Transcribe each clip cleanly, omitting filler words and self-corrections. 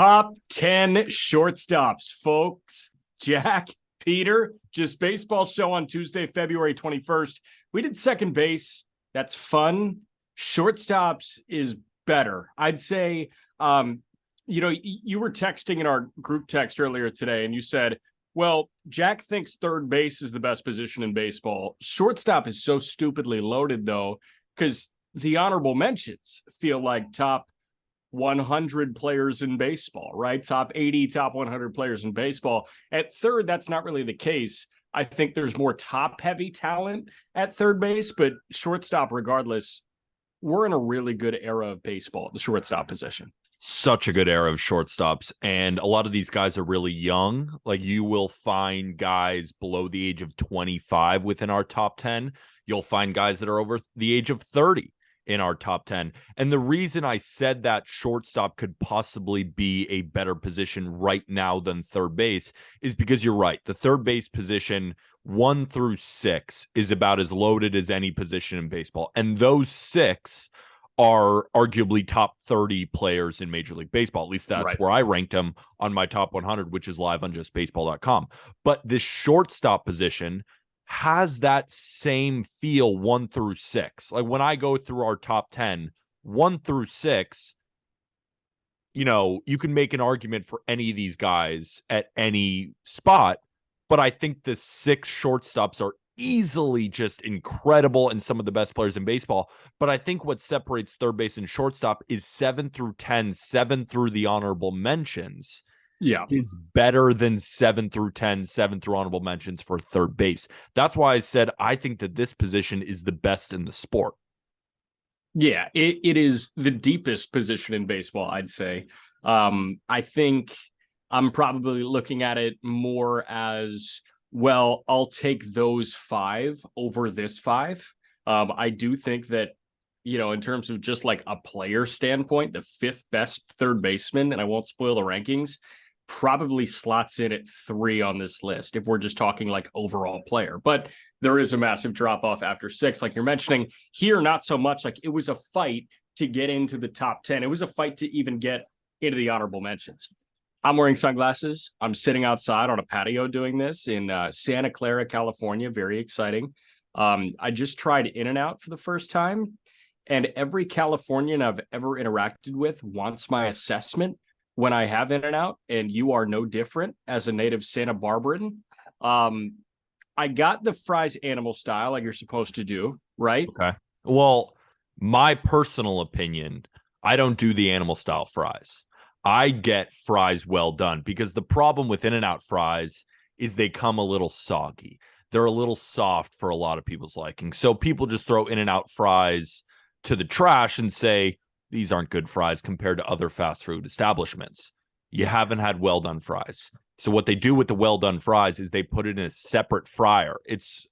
Top 10 shortstops, folks. Jack, Peter, Just Baseball show on Tuesday, February 21st. We did second base. That's fun. Shortstops is better. I'd say, you were texting in our group text earlier today, and you said, well, Jack thinks third base is the best position in baseball. Shortstop is so stupidly loaded, though, because the honorable mentions feel like top 100 players in baseball, right? Top 80, top 100 players in baseball. At third, that's not really the case. I think there's more top-heavy talent at third base, but shortstop, regardless, we're in a really good era of baseball, the shortstop position. Such a good era of shortstops, and a lot of these guys are really young. Like, you will find guys below the age of 25 within our top 10. You'll find guys that are over the age of 30 in our top 10. And the reason I said that shortstop could possibly be a better position right now than third base is because you're right. The third base position 1 through 6 is about as loaded as any position in baseball. And those 6 are arguably top 30 players in Major League Baseball. At least that's right, where I ranked them on my top 100, which is live on justbaseball.com. But this shortstop position has that same feel 1 through 6. Like, when I go through our top 10, 1 through 6, you can make an argument for any of these guys at any spot, but I think the 6 shortstops are easily just incredible and some of the best players in baseball. But I think what separates third base and shortstop is 7 through 10, 7 through the honorable mentions. Yeah, is better than 7 through 10, 7 through honorable mentions for third base. That's why I said I think that this position is the best in the sport. Yeah, it is the deepest position in baseball, I'd say. I think I'm probably looking at it more as, well, I'll take those 5 over this 5. I do think that, in terms of just like a player standpoint, the 5th best third baseman, and I won't spoil the rankings, probably slots in at 3 on this list if we're just talking like overall player. But there is a massive drop off after 6, like you're mentioning here. Not so much. Like, it was a fight to get into the top 10. It was a fight to even get into the honorable mentions. I'm wearing sunglasses. I'm sitting outside on a patio doing this in Santa Clara, California. Very exciting. I just tried In-N-Out for the first time, and every Californian I've ever interacted with wants my assessment when I have In-N-Out, and you are no different as a native Santa Barbaran. I got the fries animal style, like you're supposed to do, right? Okay. Well, my personal opinion, I don't do the animal style fries. I get fries well done, because the problem with In-N-Out fries is they come a little soggy. They're a little soft for a lot of people's liking. So people just throw In-N-Out fries to the trash and say, these aren't good fries compared to other fast food establishments. You haven't had well done fries. So what they do with the well done fries is they put it in a separate fryer. It's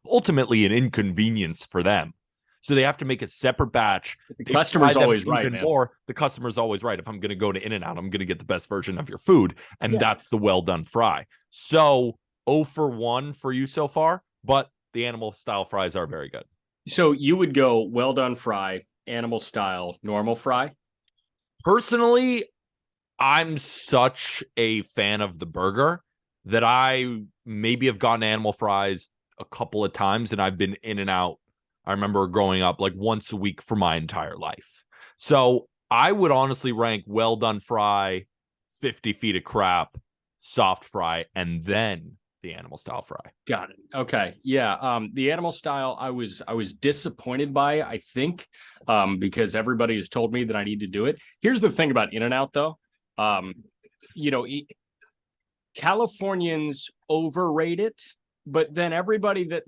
ultimately an inconvenience for them. So they have to make a separate batch. The customer's always right, man. Or the customer's always right. If I'm going to go to In-N-Out, I'm going to get the best version of your food. And that's the well done fry. So 0 for 1 for you so far, but the animal style fries are very good. So you would go well done fry, animal style, normal fry? Personally, I'm such a fan of the burger that I maybe have gotten animal fries a couple of times, and I've been in and out. I remember growing up like once a week for my entire life. So I would honestly rank well done fry, 50 feet of crap, soft fry, and then the animal style fry. Got it. Okay. Yeah. The animal style I was disappointed by, I think, because everybody has told me that I need to do it. Here's the thing about In-N-Out, though. Californians overrate it, but then everybody that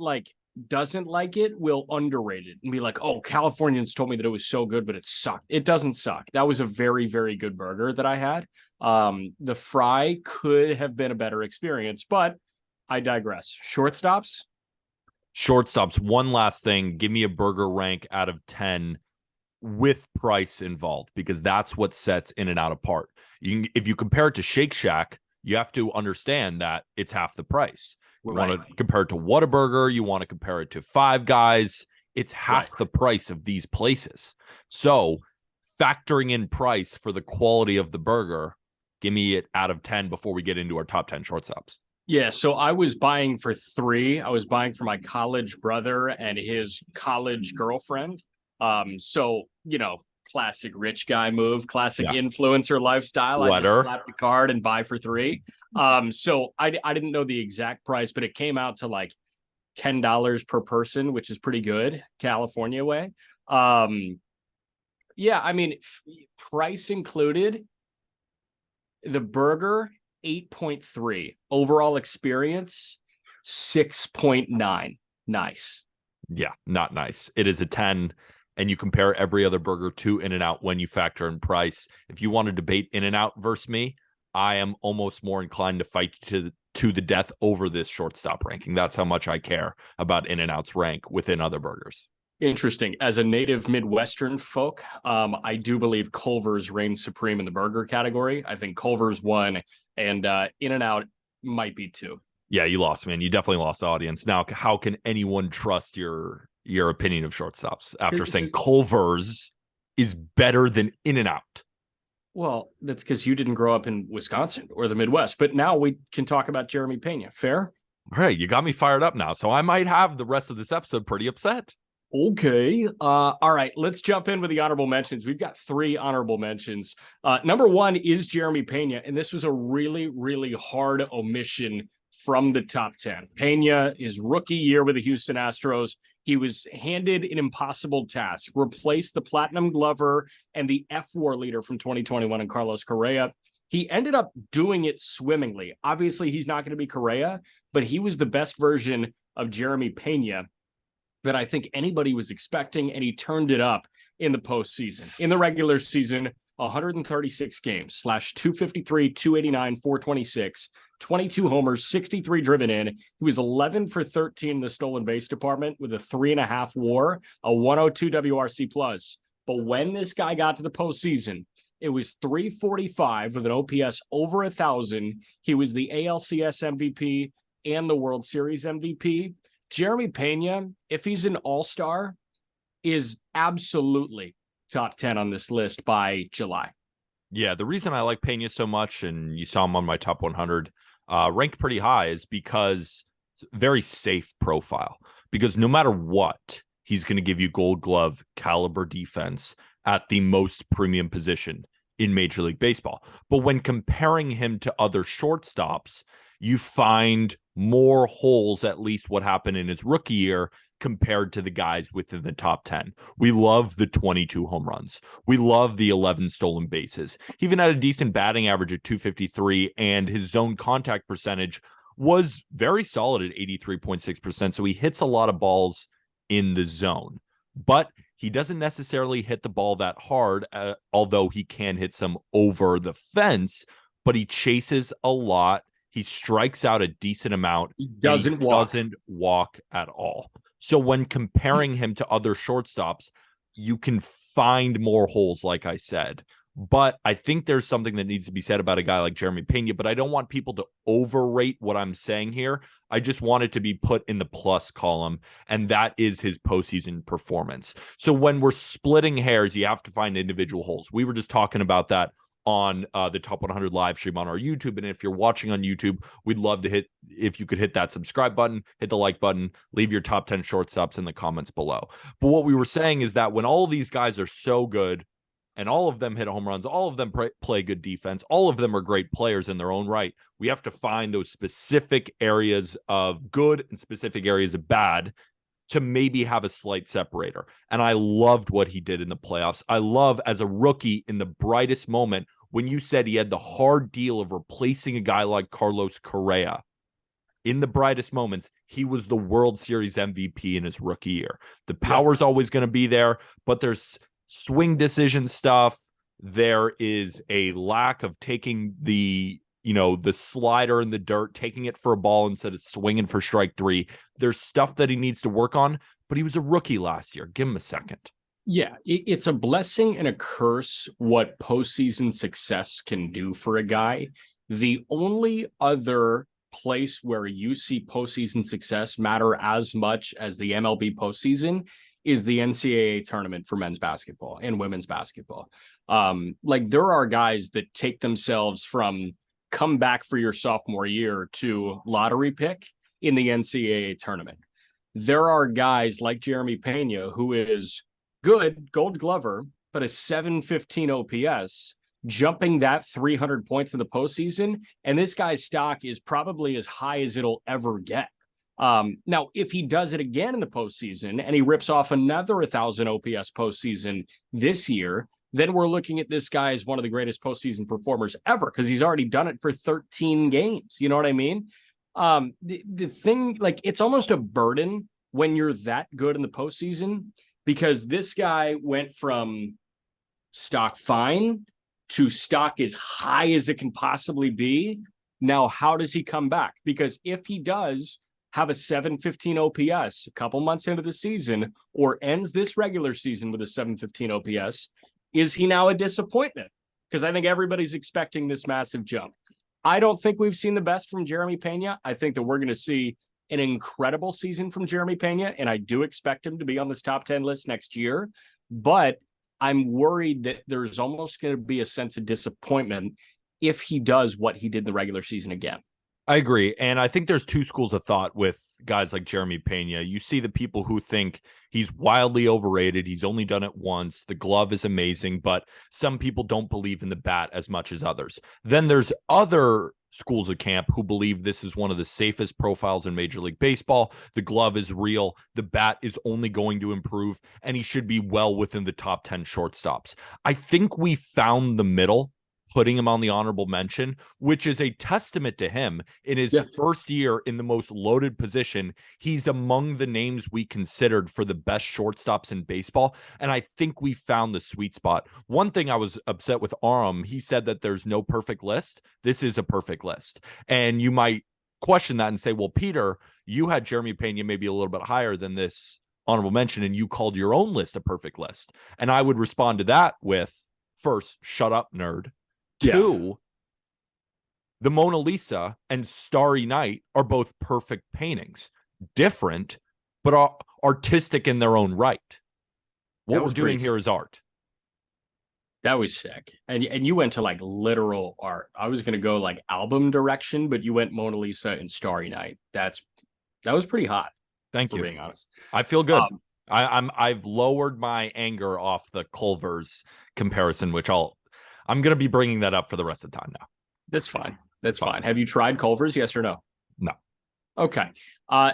doesn't like it will underrate it and be like, oh, Californians told me that it was so good, but it sucked. It doesn't suck. That was a very, very good burger that I had. The fry could have been a better experience, but I digress. Shortstops. One last thing. Give me a burger rank out of 10 with price involved, because that's what sets In-N-Out apart. If you compare it to Shake Shack, you have to understand that it's half the price. You want to compare it to Whataburger, you want to compare it to Five Guys, it's half the price of these places. So factoring in price for the quality of the burger, Give me it out of 10 before we get into our top 10 shortstops. Yeah, so I was buying for 3. I was buying for my college brother and his college girlfriend. So, classic rich guy move, classic influencer lifestyle. I just slap the card and buy for 3. So I didn't know the exact price, but it came out to like $10 per person, which is pretty good, California way. Yeah, I mean, price included, the burger 8.3, overall experience 6.9. Nice. Yeah, not nice. It is a 10, and you compare every other burger to In-N-Out when you factor in price. If you want to debate In-N-Out versus me, I am almost more inclined to fight to the death over this shortstop ranking. That's how much I care about In-N-Out's rank within other burgers. Interesting. As a native Midwestern folk, I do believe Culver's reigns supreme in the burger category. I think Culver's 1, and In-N-Out might be 2. Yeah, you lost, man. You definitely lost the audience. Now, how can anyone trust your opinion of shortstops after saying Culver's is better than In-N-Out? Well, that's because you didn't grow up in Wisconsin or the Midwest. But now we can talk about Jeremy Pena. Fair? All right, you got me fired up now. So I might have the rest of this episode pretty upset. Okay. All right. Let's jump in with the honorable mentions. We've got 3 honorable mentions. Number 1 is Jeremy Pena, and this was a really, really hard omission from the top 10. Pena, his rookie year with the Houston Astros, he was handed an impossible task: replace the Platinum Glover and the F-WAR leader from 2021 in Carlos Correa. He ended up doing it swimmingly. Obviously, he's not going to be Correa, but he was the best version of Jeremy Pena that I think anybody was expecting, and he turned it up in the postseason. In the regular season, 136 games, slash 253, 289, 426, 22 homers, 63 driven in. He was 11 for 13 in the stolen base department with a 3.5 WAR, a 102 WRC plus. But when this guy got to the postseason, it was 345 with an OPS over 1,000. He was the ALCS MVP and the World Series MVP. Jeremy Pena, if he's an all-star, is absolutely top 10 on this list by July. Yeah, the reason I like Pena so much, and you saw him on my top 100, ranked pretty high, is because it's a very safe profile. Because no matter what, he's going to give you Gold Glove caliber defense at the most premium position in Major League Baseball. But when comparing him to other shortstops, you find more holes, at least what happened in his rookie year, compared to the guys within the top 10. We love the 22 home runs. We love the 11 stolen bases. He even had a decent batting average at 253, and his zone contact percentage was very solid at 83.6%. So he hits a lot of balls in the zone, but he doesn't necessarily hit the ball that hard, although he can hit some over the fence, but he chases a lot. He strikes out a decent amount. He doesn't walk at all. So when comparing him to other shortstops, you can find more holes, like I said. But I think there's something that needs to be said about a guy like Jeremy Pena, but I don't want people to overrate what I'm saying here. I just want it to be put in the plus column, and that is his postseason performance. So when we're splitting hairs, you have to find individual holes. We were just talking about that on the Top 100 live stream on our YouTube. And if you're watching on YouTube, we'd love to if you could hit that subscribe button, hit the like button, leave your top 10 shortstops in the comments below. But what we were saying is that when all of these guys are so good, and all of them hit home runs, all of them play good defense, all of them are great players in their own right, we have to find those specific areas of good and specific areas of bad to maybe have a slight separator. And I loved what he did in the playoffs. I love, as a rookie, in the brightest moment, when you said he had the hard deal of replacing a guy like Carlos Correa. In the brightest moments, he was the World Series MVP in his rookie year. The power's always going to be there, but there's swing decision stuff. There is a lack of taking the slider in the dirt, taking it for a ball instead of swinging for strike 3. There's stuff that he needs to work on, but he was a rookie last year. Give him a second. Yeah, it's a blessing and a curse what postseason success can do for a guy. The only other place where you see postseason success matter as much as the MLB postseason is the NCAA tournament for men's basketball and women's basketball. Like there are guys that take themselves from come back for your sophomore year to lottery pick in the NCAA tournament. There are guys like Jeremy Pena, who is good, gold glover, but a 715 OPS, jumping that 300 points in the postseason. And this guy's stock is probably as high as it'll ever get. Now, if he does it again in the postseason and he rips off another 1,000 OPS postseason this year, then we're looking at this guy as one of the greatest postseason performers ever because he's already done it for 13 games. You know what I mean? The thing, like, it's almost a burden when you're that good in the postseason because this guy went from stock fine to stock as high as it can possibly be. Now, how does he come back? Because if he does have a 715 OPS a couple months into the season or ends this regular season with a 715 OPS, is he now a disappointment? Because I think everybody's expecting this massive jump. I don't think we've seen the best from Jeremy Pena. I think that we're going to see an incredible season from Jeremy Pena, and I do expect him to be on this top 10 list next year. But I'm worried that there's almost going to be a sense of disappointment if he does what he did in the regular season again. I agree. And I think there's two schools of thought with guys like Jeremy Pena. You see the people who think he's wildly overrated. He's only done it once. The glove is amazing, but some people don't believe in the bat as much as others. Then there's other schools of camp who believe this is one of the safest profiles in Major League Baseball. The glove is real. The bat is only going to improve, and he should be well within the top 10 shortstops. I think we found the middle, putting him on the honorable mention, which is a testament to him in his first year in the most loaded position. He's among the names we considered for the best shortstops in baseball. And I think we found the sweet spot. One thing I was upset with Aram, he said that there's no perfect list. This is a perfect list. And you might question that and say, well, Peter, you had Jeremy Pena maybe a little bit higher than this honorable mention, and you called your own list a perfect list. And I would respond to that with, first, shut up, nerd. Two, the Mona Lisa and Starry Night are both perfect paintings. Different, but are artistic in their own right. What we're doing here is art. That was sick. And you went to like literal art. I was going to go like album direction, but you went Mona Lisa and Starry Night. That was pretty hot. Thank you. For being honest. I feel good. I've lowered my anger off the Culver's comparison, which I'm going to be bringing that up for the rest of the time now. That's fine. That's fine. Have you tried Culver's? Yes or no? No. Okay.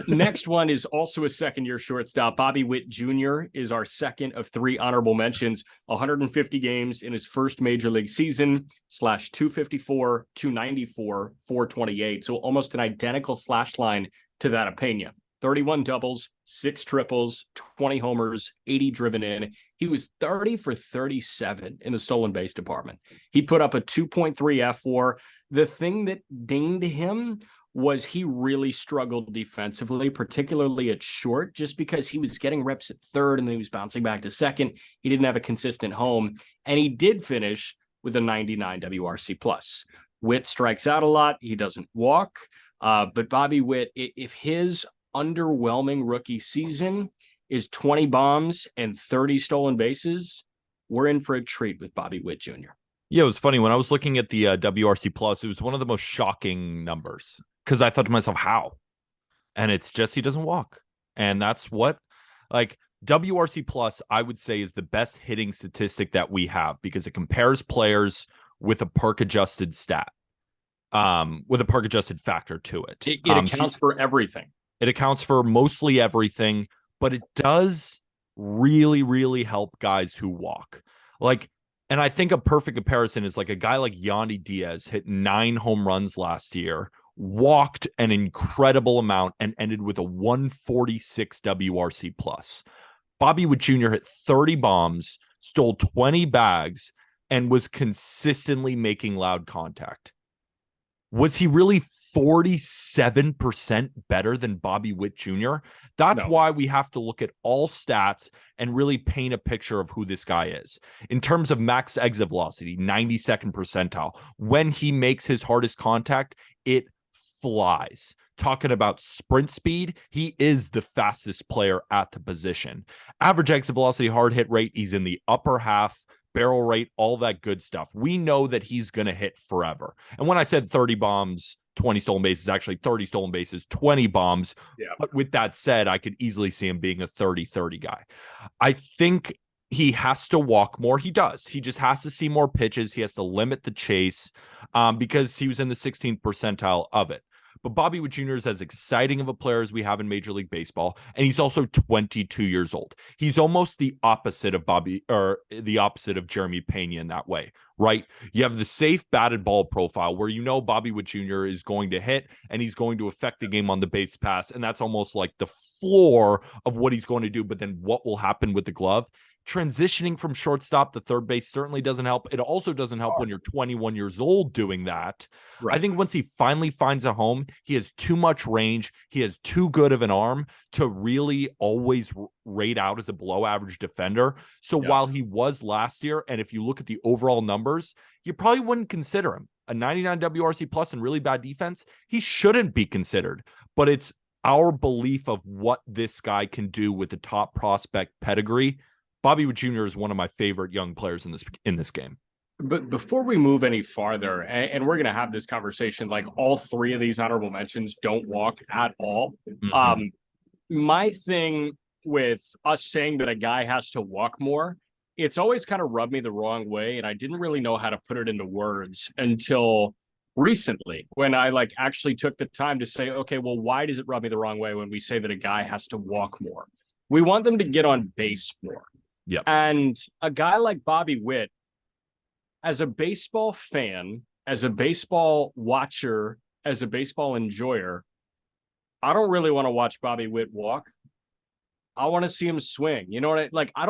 Next one is also a second-year shortstop. Bobby Witt Jr. is our second of three honorable mentions. 150 games in his first major league season, slash 254, 294, 428. So almost an identical slash line to that of Pena. 31 doubles, 6 triples, 20 homers, 80 driven in. He was 30 for 37 in the stolen base department. He put up a 2.3 F4. The thing that dinged him was he really struggled defensively, particularly at short, just because he was getting reps at third and then he was bouncing back to second. He didn't have a consistent home, and he did finish with a 99 WRC plus. Witt strikes out a lot. He doesn't walk. But Bobby Witt, if his underwhelming rookie season is 20 bombs and 30 stolen bases, we're in for a treat with Bobby Witt Jr. Yeah, it was funny. When I was looking at the WRC Plus, it was one of the most shocking numbers because I thought to myself, how? And it's just he doesn't walk. And that's what, like, WRC Plus, I would say, is the best hitting statistic that we have because it compares players with a perk-adjusted stat, with a perk-adjusted factor to it. It accounts for everything. It accounts for mostly everything, but it does really, really help guys who walk. Like, and I think a perfect comparison is like a guy like Yandy Diaz hit 9 home runs last year, walked an incredible amount, and ended with a 146 WRC plus. Bobby Witt Jr. hit 30 bombs, stole 20 bags, and was consistently making loud contact. Was he really 47% better than Bobby Witt Jr.? That's why we have to look at all stats and really paint a picture of who this guy is. In terms of max exit velocity, 92nd percentile. When he makes his hardest contact, it flies. Talking about sprint speed, he is the fastest player at the position. Average exit velocity, hard hit rate, he's in the upper half. barrel rate, all that good stuff. We know that he's going to hit forever. And when I said 30 bombs, 20 stolen bases, actually 30 stolen bases, 20 bombs. Yeah. But with that said, I could easily see him being a 30-30 guy. I think he has to walk more. He does. He just has to see more pitches. He has to limit the chase because he was in the 16th percentile of it. But Bobby Witt Jr. is as exciting of a player as we have in Major League Baseball, and he's also 22 years old. He's almost the opposite of Jeremy Pena in that way, right? You have the safe batted ball profile where you know Bobby Witt Jr. is going to hit and he's going to affect the game on the base pass, and that's almost like the floor of what he's going to do. But then what will happen with the glove? Transitioning from shortstop to third base certainly doesn't help. It also doesn't help when you're 21 years old doing that. Right. I think once he finally finds a home, he has too much range. He has too good of an arm to really always rate out as a below average defender. So while he was last year, and if you look at the overall numbers, you probably wouldn't consider him a 99 WRC plus and really bad defense. He shouldn't be considered, but it's our belief of what this guy can do with the top prospect pedigree. Bobby Witt Jr. is one of my favorite young players in this game. But before we move any farther, and we're going to have this conversation, like all three of these honorable mentions don't walk at all. Mm-hmm. My thing with us saying that a guy has to walk more, it's always kind of rubbed me the wrong way, and I didn't really know how to put it into words until recently when I actually took the time to say, okay, well, why does it rub me the wrong way when we say that a guy has to walk more? We want them to get on base more. Yep. And a guy like Bobby Witt, as a baseball fan, as a baseball watcher, as a baseball enjoyer, I don't really want to watch Bobby Witt walk. I want to see him swing. You know what I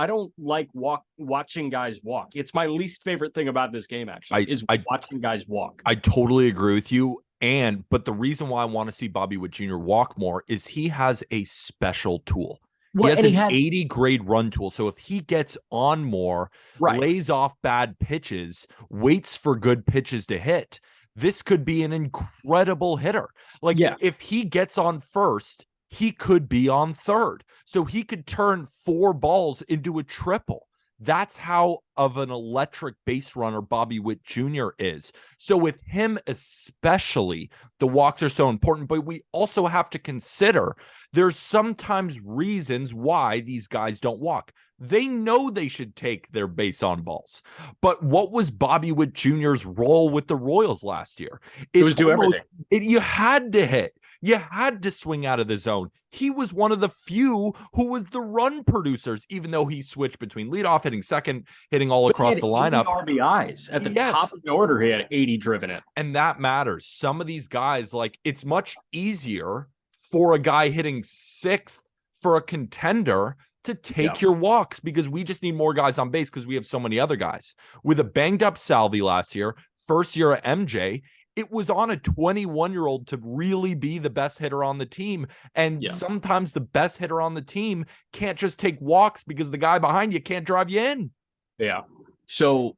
don't like watching guys walk. It's my least favorite thing about this game, actually, is watching guys walk. I totally agree with you. But the reason why I want to see Bobby Witt Jr. walk more is he has a special tool. Well, he has an 80 grade run tool. So if he gets on more, lays off bad pitches, waits for good pitches to hit, this could be an incredible hitter. If he gets on first, he could be on third. So he could turn 4 balls into a triple. That's how of an electric base runner Bobby Witt Jr. is. So with him especially, the walks are so important, but we also have to consider there's sometimes reasons why these guys don't walk. They know they should take their base on balls. But what was Bobby Witt Jr.'s role with the Royals last year? It was do everything. You had to hit. You had to swing out of the zone. He was one of the few who was the run producers, even though he switched between leadoff, hitting second, hitting all across the lineup. RBIs at the top of the order. He had 80 driven in. And that matters. Some of these guys, it's much easier for a guy hitting 6th for a contender to take your walks because we just need more guys on base because we have so many other guys. With a banged up Salvi last year, first year at MJ, it was on a 21-year-old to really be the best hitter on the team. And sometimes the best hitter on the team can't just take walks because the guy behind you can't drive you in. Yeah. So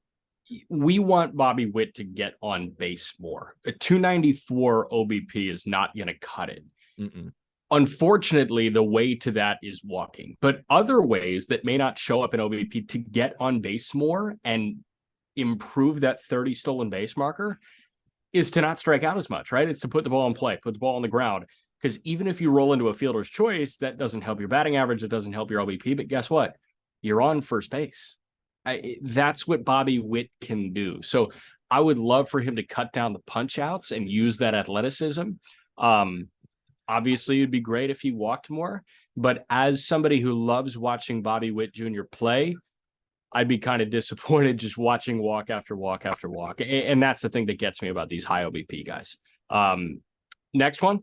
we want Bobby Witt to get on base more. A 294 OBP is not going to cut it. Mm-mm. Unfortunately, the way to that is walking. But other ways that may not show up in OBP to get on base more and improve that 30 stolen base marker is to not strike out as much, right? It's to put the ball in play, put the ball on the ground. Because even if you roll into a fielder's choice, that doesn't help your batting average. It doesn't help your OBP. But guess what? You're on first base. That's what Bobby Witt can do. So I would love for him to cut down the punch outs and use that athleticism. Obviously, it'd be great if he walked more. But as somebody who loves watching Bobby Witt Jr. play, I'd be kind of disappointed just watching walk after walk after walk. And that's the thing that gets me about these high OBP guys. Next one.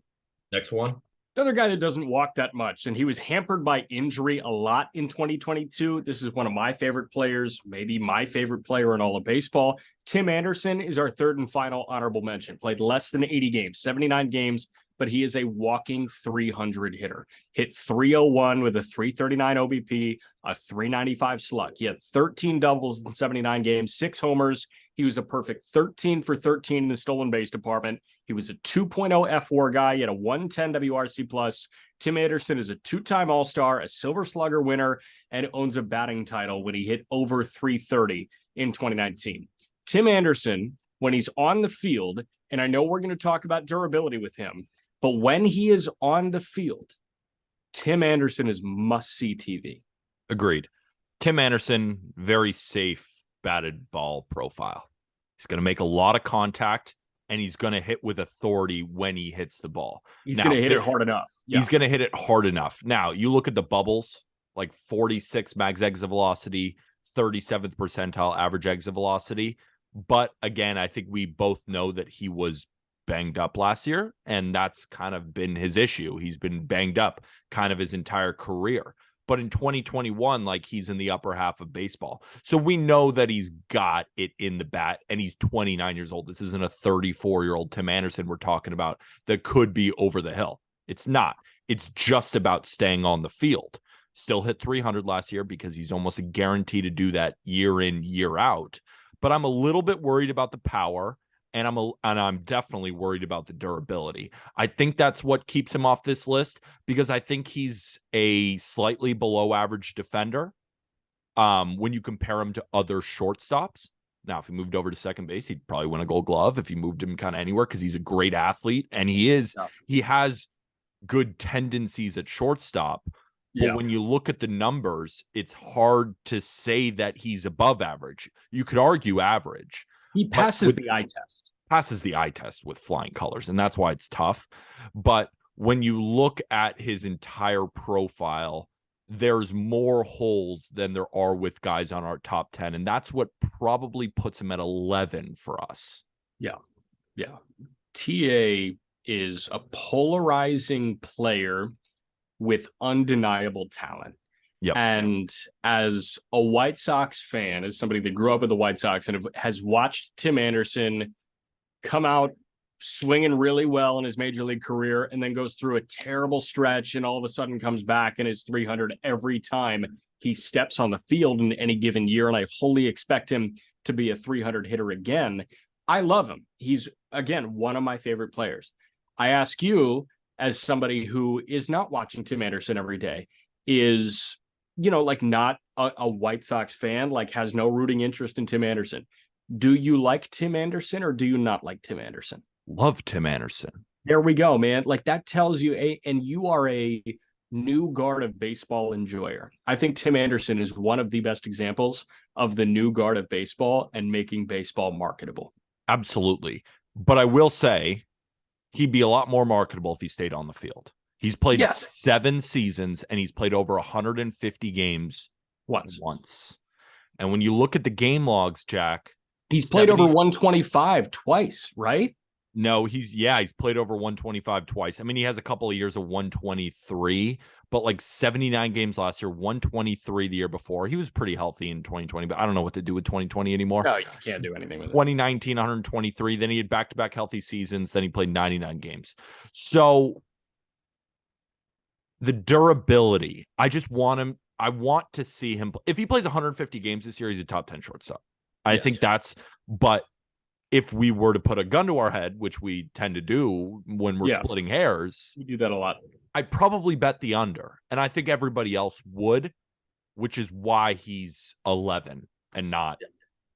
Another guy that doesn't walk that much, and he was hampered by injury a lot in 2022. This is one of my favorite players, maybe my favorite player in all of baseball. Tim Anderson is our third and final honorable mention. Played less than 80 games, 79 games, but he is a walking 300 hitter. Hit 301 with a 339 OBP, a 395 slug. He had 13 doubles in 79 games, 6 homers. He was a perfect 13 for 13 in the stolen base department. He was a 2.0 F4 guy. He had a 110 WRC plus. Tim Anderson is a two-time All-Star, a Silver Slugger winner, and owns a batting title when he hit over 330 in 2019. Tim Anderson, when he's on the field, and I know we're going to talk about durability with him, but when he is on the field, Tim Anderson is must-see TV. Agreed. Tim Anderson, very safe batted ball profile. He's going to make a lot of contact, and he's going to hit with authority when he hits the ball. He's going to hit it hard enough. Yeah. He's going to hit it hard enough. Now, you look at the bubbles, like 46 max exit velocity, 37th percentile average exit velocity. But again, I think we both know that he was banged up last year, and that's kind of been his issue. He's been banged up kind of his entire career. But in 2021, like, he's in the upper half of baseball. So we know that he's got it in the bat, and he's 29 years old. This isn't a 34-year-old Tim Anderson we're talking about that could be over the hill. It's not. It's just about staying on the field. Still hit 300 last year because he's almost a guarantee to do that year in, year out. But I'm a little bit worried about the power, and I'm definitely worried about the durability. I think that's what keeps him off this list, because I think he's a slightly below average defender when you compare him to other shortstops. Now, if he moved over to second base, he'd probably win a Gold Glove if you moved him kind of anywhere, because he's a great athlete, and he has good tendencies at shortstop. But when you look at the numbers, it's hard to say that he's above average. You could argue average. He passes the eye test. Passes the eye test with flying colors, and that's why it's tough. But when you look at his entire profile, there's more holes than there are with guys on our top 10, and that's what probably puts him at 11 for us. Yeah. TA is a polarizing player with undeniable talent. Yep. And as a White Sox fan, as somebody that grew up with the White Sox and has watched Tim Anderson come out swinging really well in his major league career, and then goes through a terrible stretch and all of a sudden comes back and is 300 every time he steps on the field in any given year, and I wholly expect him to be a 300 hitter again. I love him. He's, again, one of my favorite players. I ask you, as somebody who is not watching Tim Anderson every day, is, like, not a White Sox fan, like, has no rooting interest in Tim Anderson. Do you like Tim Anderson or do you not like Tim Anderson? Love Tim Anderson. There we go, man. Like, that tells you, and you are a new guard of baseball enjoyer. I think Tim Anderson is one of the best examples of the new guard of baseball and making baseball marketable. Absolutely. But I will say, he'd be a lot more marketable if he stayed on the field. He's played 7 seasons, and he's played over 150 games once. And when you look at the game logs, Jack, he's played over 125 twice, right? No, he's played over 125 twice. I mean, he has a couple of years of 123, but like 79 games last year, 123 the year before. He was pretty healthy in 2020, but I don't know what to do with 2020 anymore. No, you can't do anything with it. 2019, 123. Then he had back-to-back healthy seasons. Then he played 99 games. So the durability, I want to see him. If he plays 150 games this year, he's a top 10 shortstop. I think but if we were to put a gun to our head, which we tend to do when we're splitting hairs, we do that a lot. I'd probably bet the under, and I think everybody else would, which is why he's 11 and not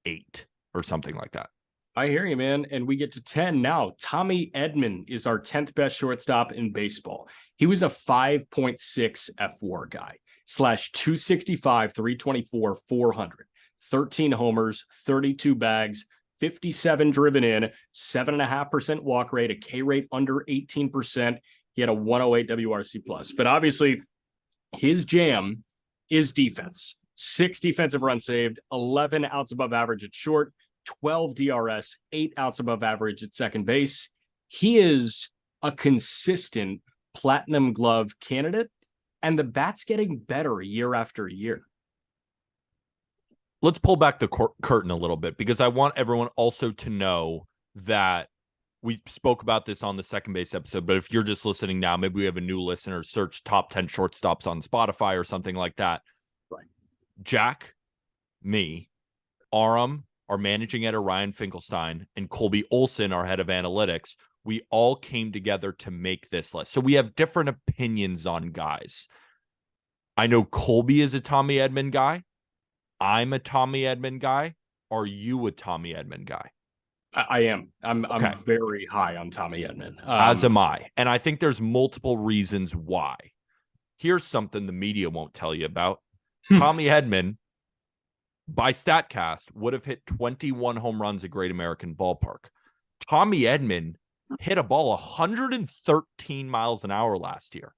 8 or something like that. I hear you, man. And we get to 10 now. Tommy Edman is our 10th best shortstop in baseball. He was a 5.6 F4 guy, /265, 324, 400, 13 homers, 32 bags, 57 driven in, 7.5% walk rate, a K rate under 18%. He had a 108 WRC plus. But obviously, his jam is defense. 6 defensive runs saved, 11 outs above average at short, 12 DRS, 8 outs above average at second base. He is a consistent platinum glove candidate, and the bat's getting better year after year. Let's pull back the curtain a little bit, because I want everyone also to know that we spoke about this on the second base episode, but if you're just listening now, maybe we have a new listener, search top 10 shortstops on Spotify or something like that. Right. Jack, me, Aram, our managing editor, Ryan Finkelstein, and Colby Olson, our head of analytics, we all came together to make this list. So we have different opinions on guys. I know Colby is a Tommy Edman guy. I'm a Tommy Edman guy. Are you a Tommy Edman guy? I am. I'm Okay. I'm very high on Tommy Edman. As am I. And I think there's multiple reasons why. Here's something the media won't tell you about. Tommy Edman, by StatCast, would have hit 21 home runs at Great American Ballpark. Tommy Edman hit a ball 113 miles an hour last year.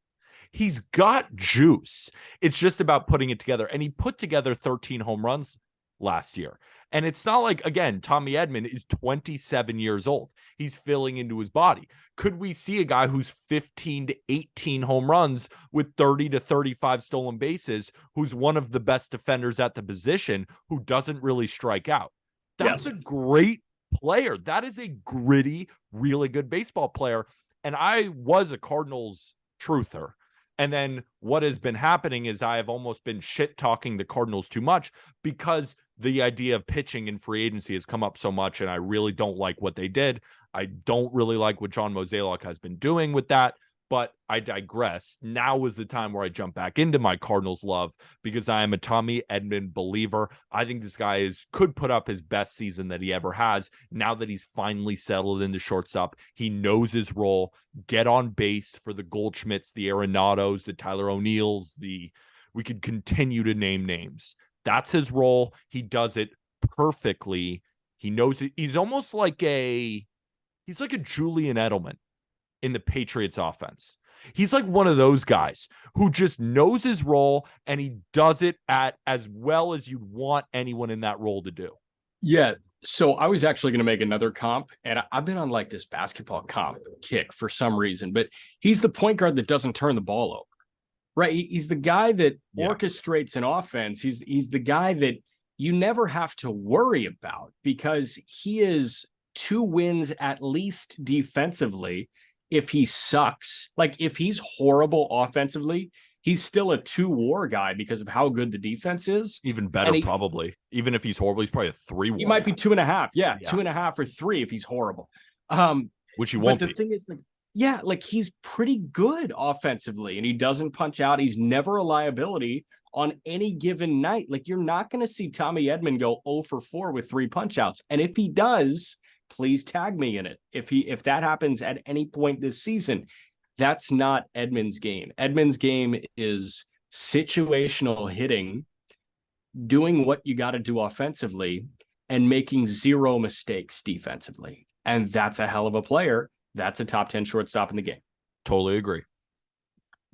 He's got juice. It's just about putting it together. And he put together 13 home runs last year. And it's not like, again, Tommy Edman is 27 years old. He's filling into his body. Could we see a guy who's 15 to 18 home runs with 30 to 35 stolen bases, who's one of the best defenders at the position, who doesn't really strike out? That's a great player. That is a gritty, really good baseball player. And I was a Cardinals truther. And then what has been happening is I have almost been shit talking the Cardinals too much because the idea of pitching in free agency has come up so much, and I really don't like what they did. I don't really like what John Mozeliak has been doing with that, but I digress. Now is the time where I jump back into my Cardinals love because I am a Tommy Edman believer. I think this guy could put up his best season that he ever has now that he's finally settled into shortstop. He knows his role. Get on base for the Goldschmidts, the Arenados, the Tyler O'Neills, we could continue to name names. That's his role. He does it perfectly. He knows it. He's almost like he's like a Julian Edelman in the Patriots offense. He's like one of those guys who just knows his role and he does it at as well as you'd want anyone in that role to do. Yeah. So I was actually going to make another comp, and I've been on like this basketball comp kick for some reason, but he's the point guard that doesn't turn the ball over. Right. He's the guy that orchestrates an offense. He's the guy that you never have to worry about because he is 2 wins at least defensively. If he sucks, like if he's horrible offensively, he's still a 2 WAR guy because of how good the defense is. Even better, probably. Even if he's horrible, he's probably a 3 WAR. He might be 2.5. Yeah, 2.5 or 3 if he's horrible. Which he won't be. But the thing is, like he's pretty good offensively and he doesn't punch out. He's never a liability on any given night. Like you're not going to see Tommy Edman go 0 for 4 with 3 punch outs. And if he does, please tag me in it. If that happens at any point this season, that's not Edman's game. Edman's game is situational hitting, doing what you got to do offensively and making 0 mistakes defensively. And that's a hell of a player. That's a top 10 shortstop in the game. Totally agree.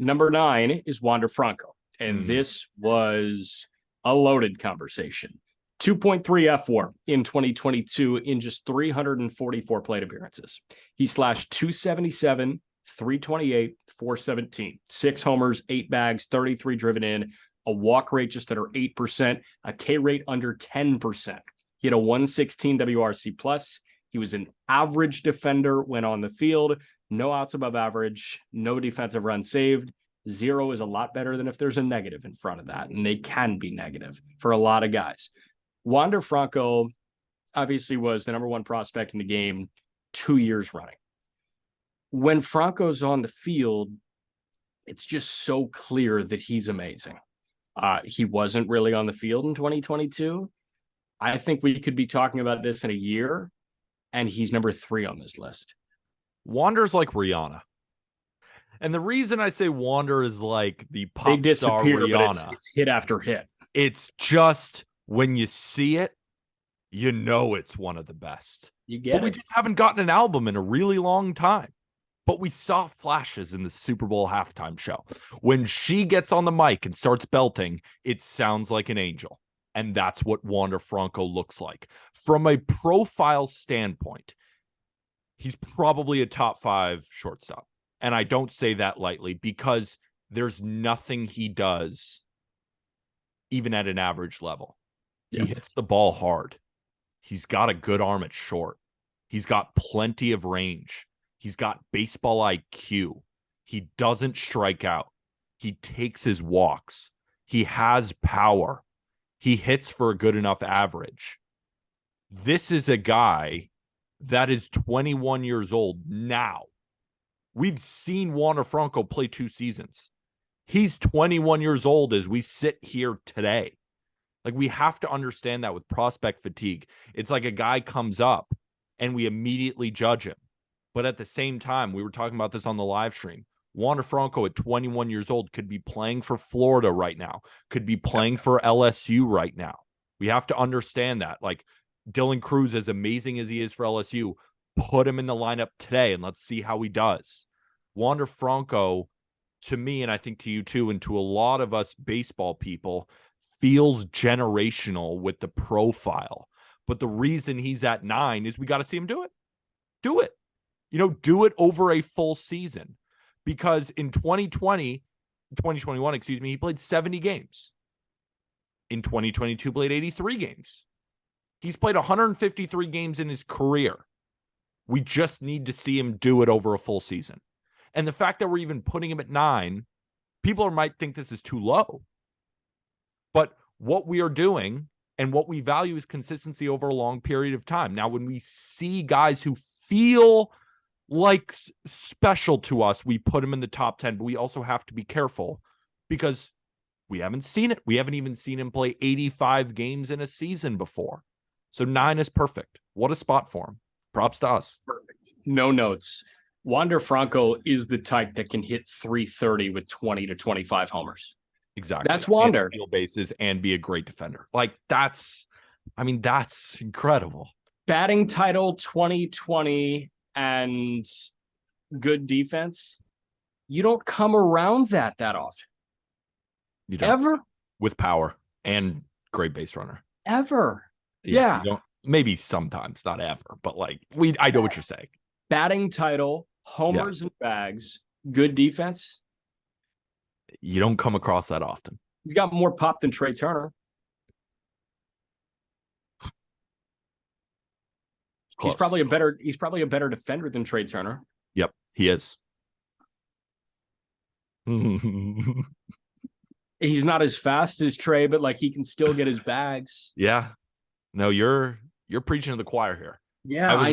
Number 9 is Wander Franco. And this was a loaded conversation. 2.3 F4 in 2022 in just 344 plate appearances. He slashed 277, 328, 417. 6 homers, 8 bags, 33 driven in, a walk rate just under 8%, a K rate under 10%. He had a 116 WRC plus. He was an average defender when on the field, no outs above average, no defensive run saved. 0 is a lot better than if there's a negative in front of that, and they can be negative for a lot of guys. Wander Franco obviously was the number 1 prospect in the game 2 years running. When Franco's on the field, it's just so clear that he's amazing. He wasn't really on the field in 2022. I think we could be talking about this in a year, and he's number 3 on this list. Wander's like Rihanna. And the reason I say Wander is like the pop star Rihanna. It's hit after hit. It's just when you see it, you know it's one of the best. You get it. We just haven't gotten an album in a really long time. But we saw flashes in the Super Bowl halftime show. When she gets on the mic and starts belting, it sounds like an angel. And that's what Wander Franco looks like. From a profile standpoint, he's probably a top 5 shortstop. And I don't say that lightly because there's nothing he does, even at an average level. He hits the ball hard. He's got a good arm at short. He's got plenty of range. He's got baseball IQ. He doesn't strike out. He takes his walks. He has power. He hits for a good enough average. This is a guy that is 21 years old now. We've seen Wander Franco play 2 seasons. He's 21 years old as we sit here today. Like, we have to understand that with prospect fatigue. It's like a guy comes up and we immediately judge him. But at the same time, we were talking about this on the live stream. Wander Franco at 21 years old could be playing for Florida right now, could be playing for LSU right now. We have to understand that. Like, Dylan Cruz, as amazing as he is for LSU, put him in the lineup today and let's see how he does. Wander Franco, to me, and I think to you too, and to a lot of us baseball people, feels generational with the profile. But the reason he's at 9 is we got to see him do it. Do it. Do it over a full season. Because in 2021, he played 70 games. In 2022, played 83 games. He's played 153 games in his career. We just need to see him do it over a full season. And the fact that we're even putting him at 9, people might think this is too low. But what we are doing and what we value is consistency over a long period of time. Now, when we see guys who feel like special to us, we put them in the top 10, but we also have to be careful because we haven't seen it. We haven't even seen him play 85 games in a season before. So 9 is perfect. What a spot for him. Props to us. Perfect. No notes. Wander Franco is the type that can hit 330 with 20 to 25 homers. Exactly. That's Wander. And steal bases and be a great defender. Like, that's incredible. Batting title 2020 and good defense. You don't come around that often. You don't. Ever? With power and great base runner. Ever. Yeah. You don't, maybe sometimes, not ever, but I know what you're saying. Batting title, homers and bags, good defense. You don't come across that often. He's got more pop than Trea Turner. He's probably a better defender than Trea Turner. Yep, he is. He's not as fast as Trea, but he can still get his bags. Yeah. No, you're preaching to the choir here. Yeah, I was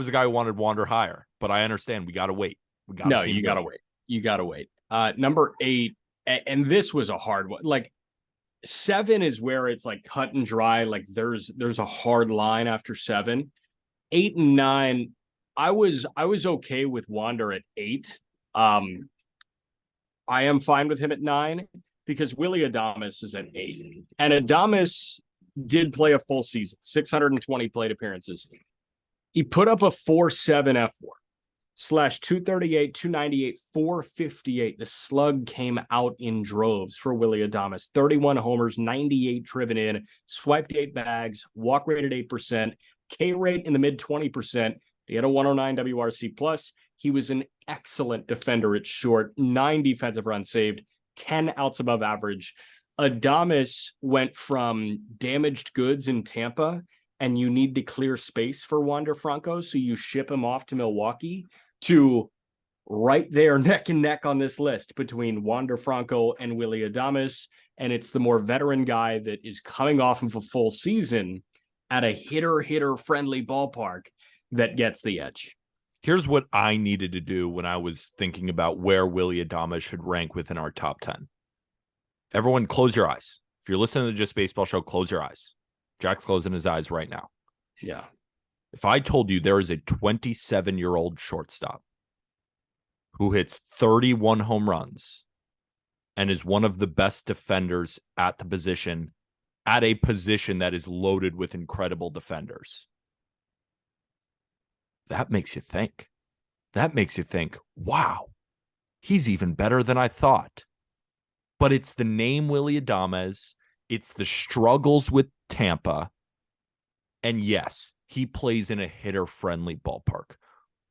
a guy who wanted Wander higher, but I understand we got to wait. You got to wait. You got to wait. Number 8, and this was a hard one. 7 is where it's cut and dry. There's a hard line after 7. 8 and 9, I was okay with Wander at 8. I am fine with him at 9 because Willy Adames is at 8. And Adames did play a full season, 620 plate appearances. He put up a 4.7 F4 / 238, 298, 458. The slug came out in droves for Willy Adames. 31 homers, 98 driven in, swiped 8 bags, walk rate at 8%, K rate in the mid 20%. He had a 109 WRC plus. He was an excellent defender at short, 9 defensive runs saved, 10 outs above average. Adames went from damaged goods in Tampa, and you need to clear space for Wander Franco, so you ship him off to Milwaukee, to right there neck and neck on this list between Wander Franco and Willy Adames. And it's the more veteran guy that is coming off of a full season at a hitter-friendly ballpark that gets the edge. Here's what I needed to do when I was thinking about where Willy Adames should rank within our top 10. Everyone, close your eyes. If you're listening to the Just Baseball Show, close your eyes. Jack's closing his eyes right now. Yeah. If I told you there is a 27-year-old shortstop who hits 31 home runs and is one of the best defenders at the position, at a position that is loaded with incredible defenders, that makes you think. That makes you think, wow, he's even better than I thought. But it's the name Willy Adames. It's the struggles with Tampa. And yes, he plays in a hitter-friendly ballpark.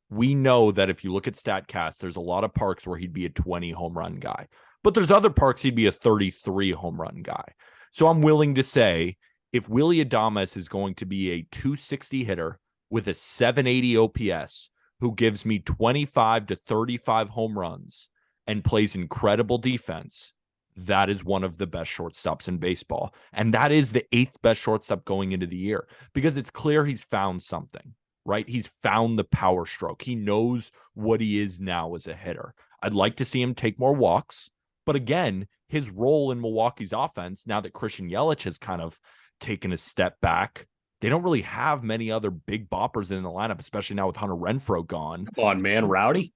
We know that if you look at StatCast, there's a lot of parks where he'd be a 20 home run guy. But there's other parks he'd be a 33 home run guy. So I'm willing to say if Willy Adames is going to be a 260 hitter with a 780 OPS who gives me 25 to 35 home runs and plays incredible defense, that is one of the best shortstops in baseball. And that is the 8th best shortstop going into the year, because it's clear he's found something, right? He's found the power stroke. He knows what he is now as a hitter. I'd like to see him take more walks. But again, his role in Milwaukee's offense, now that Christian Yelich has kind of taken a step back, they don't really have many other big boppers in the lineup, especially now with Hunter Renfroe gone. Come on, man. Rowdy?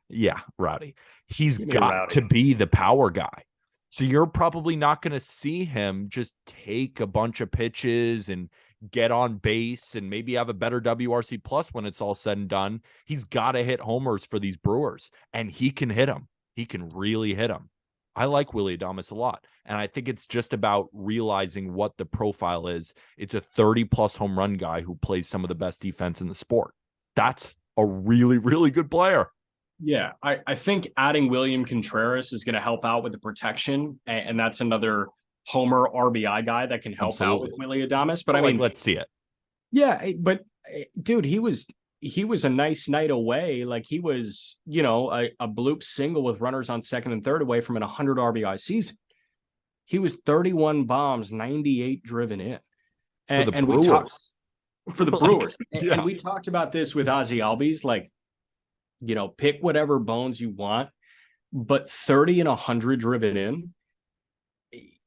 Yeah, Rowdy. He's Give me got Rowdy. to be the power guy. So you're probably not going to see him just take a bunch of pitches and get on base and maybe have a better WRC plus when it's all said and done. He's got to hit homers for these Brewers, and he can hit them. He can really hit them. I like Willy Adames a lot, and I think it's just about realizing what the profile is. It's a 30-plus home run guy who plays some of the best defense in the sport. That's a really, really good player. Yeah, I think adding William Contreras is going to help out with the protection, and that's another homer RBI guy that can help out with Willy Adames. But I mean, let's see it. Yeah, but dude, he was a nice night away. Like he was, a bloop single with runners on second and third away from an 100 RBI season. He was 31 bombs, 98 driven in. And we talked for the Brewers. Yeah. And we talked about this with Ozzy Albies, like, pick whatever bones you want, but 30 and 100 driven in,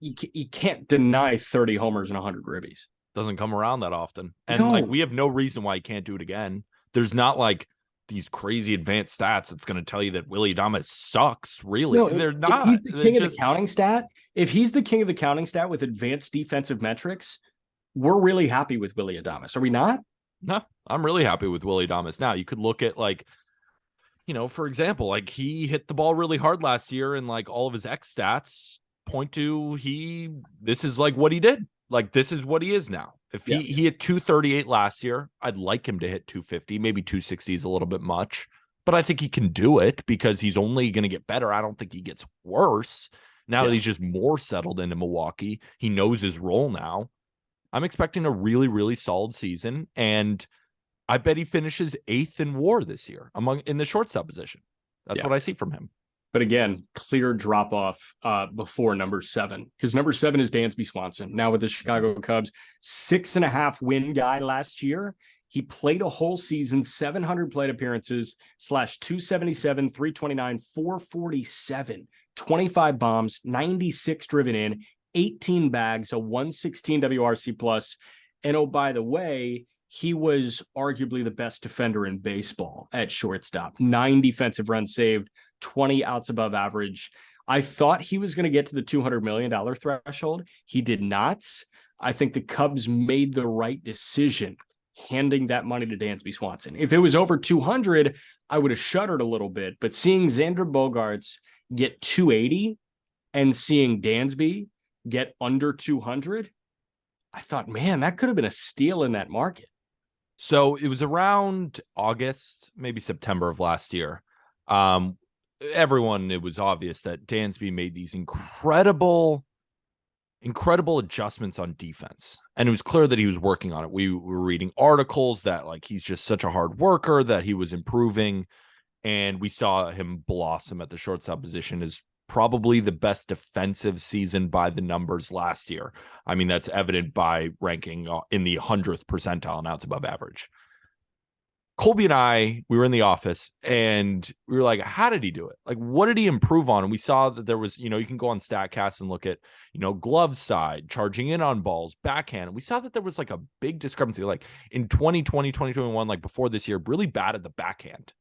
you can't deny 30 homers and 100 ribbies. Doesn't come around that often. And we have no reason why he can't do it again. There's not like these crazy advanced stats that's going to tell you that Willy Adames sucks. Really, no, they're not. If he's the king of the counting stat, if he's the king of the counting stat with advanced defensive metrics, we're really happy with Willy Adames. Are we not? No, I'm really happy with Willy Adames. Now you could look at for example, like he hit the ball really hard last year, and like all of his X stats point to this is like what he did. Like this is what he is now. If he hit 238 last year, I'd like him to hit 250, maybe 260 is a little bit much, but I think he can do it because he's only going to get better. I don't think he gets worse now that he's just more settled into Milwaukee. He knows his role now. I'm expecting a really, really solid season, and I bet he finishes 8th in WAR this year in the shortstop position. That's what I see from him. But again, clear drop off before number 7, because number 7 is Dansby Swanson. Now with the Chicago Cubs, 6.5 win guy last year. He played a whole season, 700 plate appearances, /277, 329, 447, 25 bombs, 96 driven in, 18 bags, a 116 WRC plus. And oh, by the way, he was arguably the best defender in baseball at shortstop. 9 defensive runs saved, 20 outs above average. I thought he was going to get to the $200 million threshold. He did not. I think the Cubs made the right decision handing that money to Dansby Swanson. If it was over 200, I would have shuddered a little bit. But seeing Xander Bogaerts get 280 and seeing Dansby get under 200, I thought, man, that could have been a steal in that market. So it was around August, maybe September of last year. It was obvious that Dansby made these incredible adjustments on defense. And it was clear that he was working on it. We were reading articles that like he's just such a hard worker, that he was improving. And we saw him blossom at the shortstop position as probably the best defensive season by the numbers last year. I mean, that's evident by ranking in the 100th percentile and outs above average. Colby and I, we were in the office and we were like, how did he do it? Like, what did he improve on? And we saw that there was, you can go on StatCast and look at, glove side, charging in on balls, backhand. And we saw that there was like a big discrepancy, like in 2020, 2021, like before this year, really bad at the backhand.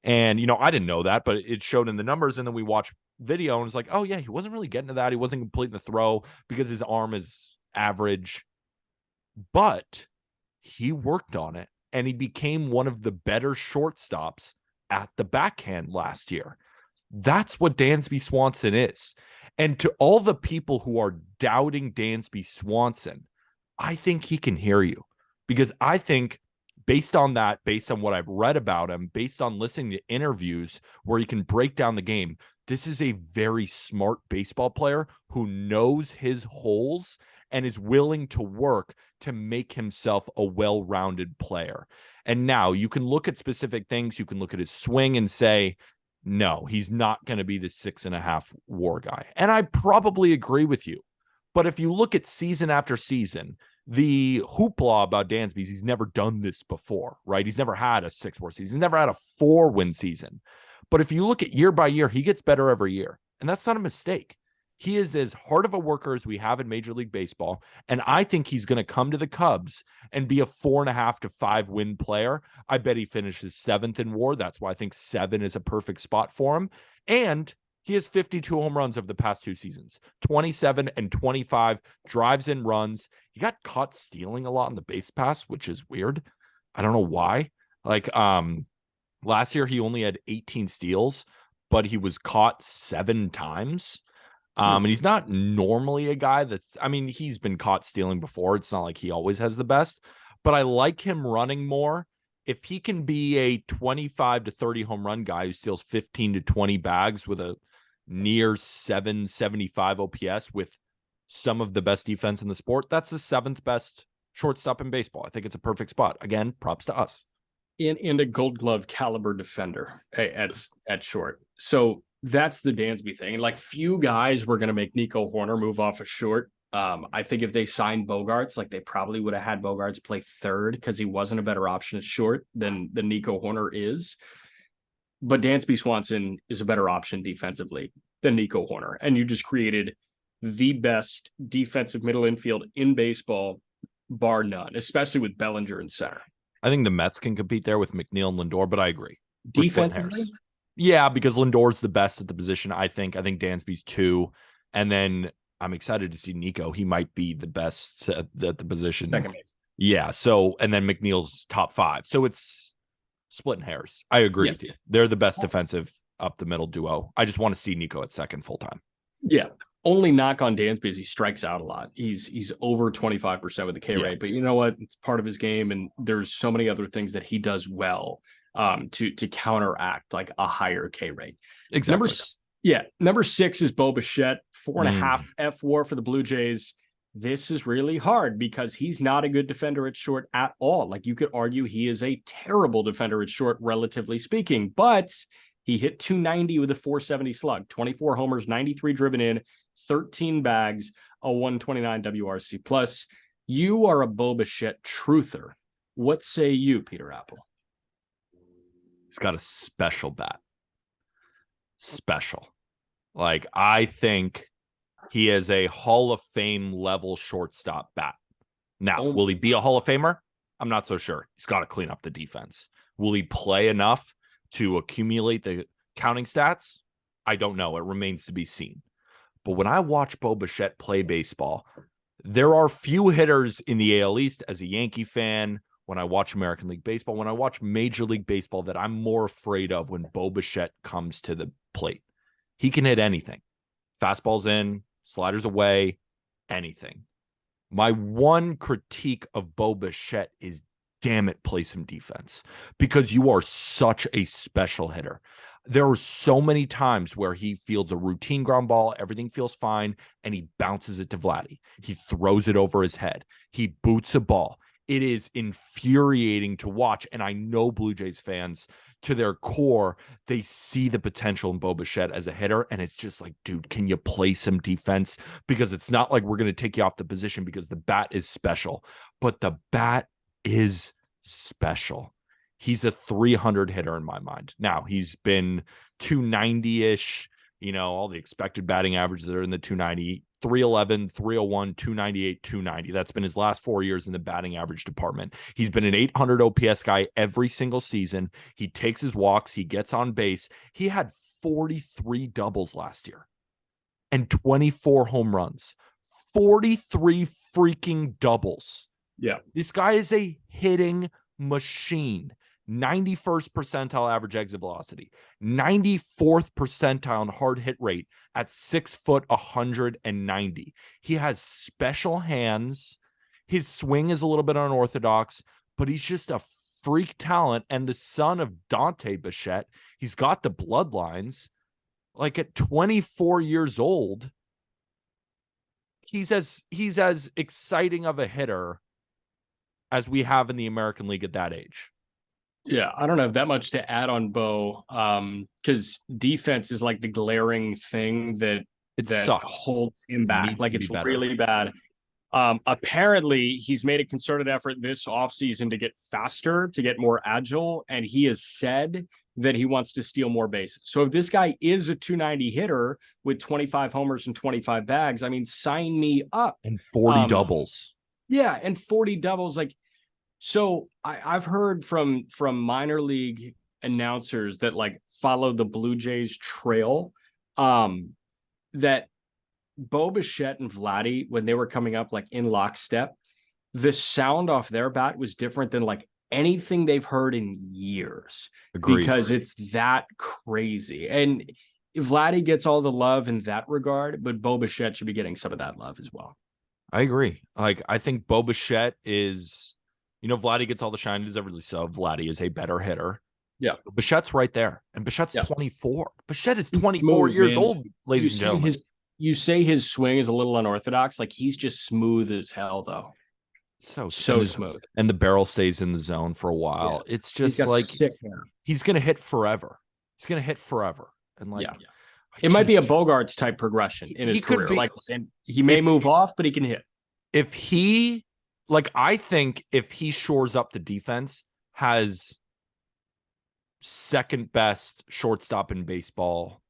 And, I didn't know that, but it showed in the numbers. And then we watched video and it's like, oh yeah, he wasn't really getting to that. He wasn't completing the throw because his arm is average, but he worked on it. And he became one of the better shortstops at the backhand last year. That's what Dansby Swanson is. And to all the people who are doubting Dansby Swanson, I think he can hear you. Because I think based on what I've read about him, based on listening to interviews where he can break down the game, this is a very smart baseball player who knows his holes and is willing to work to make himself a well-rounded player. And now you can look at specific things. You can look at his swing and say, No, he's not going to be the 6.5 WAR guy. And I probably agree with you. But if you look at season after season, the hoopla about Dansby is he's never done this before, right? He's never had a 6 WAR season. He's never had a 4-win season. But if you look at year by year, he gets better every year. And that's not a mistake. He is as hard of a worker as we have in Major League Baseball. And I think he's going to come to the Cubs and be a 4.5 to 5 win player. I bet he finishes 7th in WAR. That's why I think 7 is a perfect spot for him. And he has 52 home runs over the past 2 seasons, 27 and 25 drives and runs. He got caught stealing a lot in the base pass, which is weird. I don't know why. Like, last year he only had 18 steals, but he was caught 7 times. And he's not normally a guy that's, I mean, he's been caught stealing before. It's not like he always has the best, but I like him running more. If he can be a 25 to 30 home run guy who steals 15 to 20 bags with a near 775 OPS with some of the best defense in the sport, that's the 7th best shortstop in baseball. I think it's a perfect spot. Again, props to us. In a Gold Glove caliber defender at short. So that's the Dansby thing. Like, few guys were going to make Nico Horner move off a short. I think if they signed Bogaerts, like, they probably would have had Bogaerts play third because he wasn't a better option at short than Nico Horner is. But Dansby Swanson is a better option defensively than Nico Horner. And you just created the best defensive middle infield in baseball, bar none, especially with Bellinger in center. I think the Mets can compete there with McNeil and Lindor, but I agree. Defensively? Yeah, because Lindor's the best at the position, I think. I think Dansby's 2. And then I'm excited to see Nico. He might be the best at the position. Second base. Yeah, so, and then McNeil's top 5. So it's splitting hairs. I agree with you. They're the best defensive up the middle duo. I just want to see Nico at second full time. Yeah. Only knock on Dansby is he strikes out a lot. He's over 25% with the K rate, but you know what? It's part of his game, and there's so many other things that he does well to counteract like a higher K rate. Exactly. Number 6 is Bichette, 4.5 F WAR for the Blue Jays. This is really hard because he's not a good defender at short at all. Like, you could argue he is a terrible defender at short, relatively speaking, but he hit 290 with a 470 slug, 24 homers, 93 driven in, 13 bags, a 129 WRC plus. You are a Bichette truther. What say you, Peter Apple? He's got a special bat. Special. Like, I think he is a Hall of Fame level shortstop bat. Now, will he be a Hall of Famer? I'm not so sure. He's got to clean up the defense. Will he play enough to accumulate the counting stats? I don't know. It remains to be seen. But when I watch Bichette play baseball, there are few hitters in the AL East as a Yankee fan, when I watch American League Baseball, when I watch Major League Baseball, that I'm more afraid of when Bichette comes to the plate. He can hit anything. Fastballs in, sliders away, anything. My one critique of Bichette is, damn it, play some defense, because you are such a special hitter. There are so many times where he fields a routine ground ball, everything feels fine, and he bounces it to Vladdy. He throws it over his head. He boots a ball. It is infuriating to watch, and I know Blue Jays fans, to their core, they see the potential in Bichette as a hitter, and it's just like, dude, can you play some defense? Because it's not like we're going to take you off the position because the bat is special, but the bat is special. He's a 300 hitter in my mind. Now, he's been 290-ish, all the expected batting averages that are in the 290, 311, 301, 298, 290. That's been his last 4 years in the batting average department. He's been an 800 OPS guy every single season. He takes his walks. He gets on base. He had 43 doubles last year and 24 home runs. 43 freaking doubles. Yeah. This guy is a hitting machine. 91st percentile average exit velocity, 94th percentile on hard hit rate at 6 foot 190. He has special hands. His swing is a little bit unorthodox, but he's just a freak talent. And the son of Dante Bichette, he's got the bloodlines. Like, at 24 years old, he's as exciting of a hitter as we have in the American League at that age. Yeah, I don't have that much to add on Bo, because defense is like the glaring thing that It that sucks. holds him It back. needs Like to be it's better. really bad. Apparently, he's made a concerted effort this offseason to get faster, to get more agile, and he has said that he wants to steal more bases. So if this guy is a 290 hitter with 25 homers and 25 bags, I mean, sign me up. And 40 Um, doubles. yeah, and 40 doubles. Like, so I've heard from minor league announcers that like follow the Blue Jays trail, that Bichette and Vladdy, when they were coming up like in lockstep, the sound off their bat was different than like anything they've heard in years, Agreed. because it's that crazy. And Vladdy gets all the love in that regard, but Bichette should be getting some of that love as well. I agree. Like, I think Bichette is, Vladdy gets all the shine, deservedly so. Vladdy is a better hitter. Yeah. Bichette's right there. And Bichette's Yeah. 24. Bichette is 24 Smooth, years man. old, ladies and gentlemen. You say his swing is a little unorthodox. Like he's just smooth as hell, though. So smooth. And the barrel stays in the zone for a while. Yeah. It's He's just got like sick hair. he's gonna hit forever. He's gonna hit forever. And like, Yeah. It might be a Bogaerts type progression in his career. Be, like, and he may move off, but he can hit. If he, I think if he shores up the defense, has second best shortstop in baseball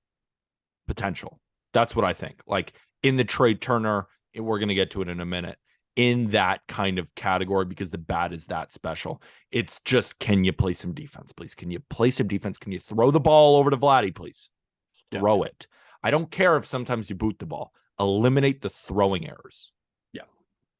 potential. That's what I think. Like in the Trey Turner, we're going to get to it in a minute, in that kind of category, because the bat is that special. It's just, can you play some defense, please? Can you play some defense? Can you throw the ball over to Vladdy, please? Throw it. I don't care if sometimes you boot the ball. Eliminate the throwing errors. Yeah,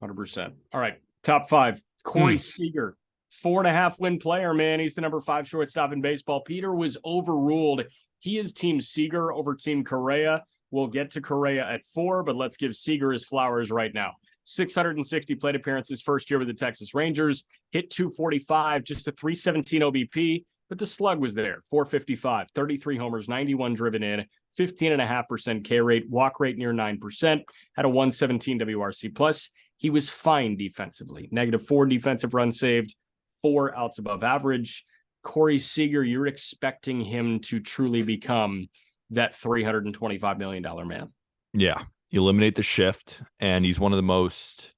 100%. All right, top five. Corey Seager, 4.5 win player, man. He's the number 5 shortstop in baseball. Peter was overruled. He is team Seager over team Correa. We'll get to Correa at 4, but let's give Seager his flowers right now. 660 plate appearances first year with the Texas Rangers. Hit 245, just a 317 OBP, but the slug was there. 455, 33 homers, 91 driven in, 15.5% K rate, walk rate near 9%, had a 117 WRC plus. He was fine defensively. -4 defensive runs saved, 4 outs above average. Corey Seager, you're expecting him to truly become that $325 million man. Yeah. You eliminate the shift, and he's one of the most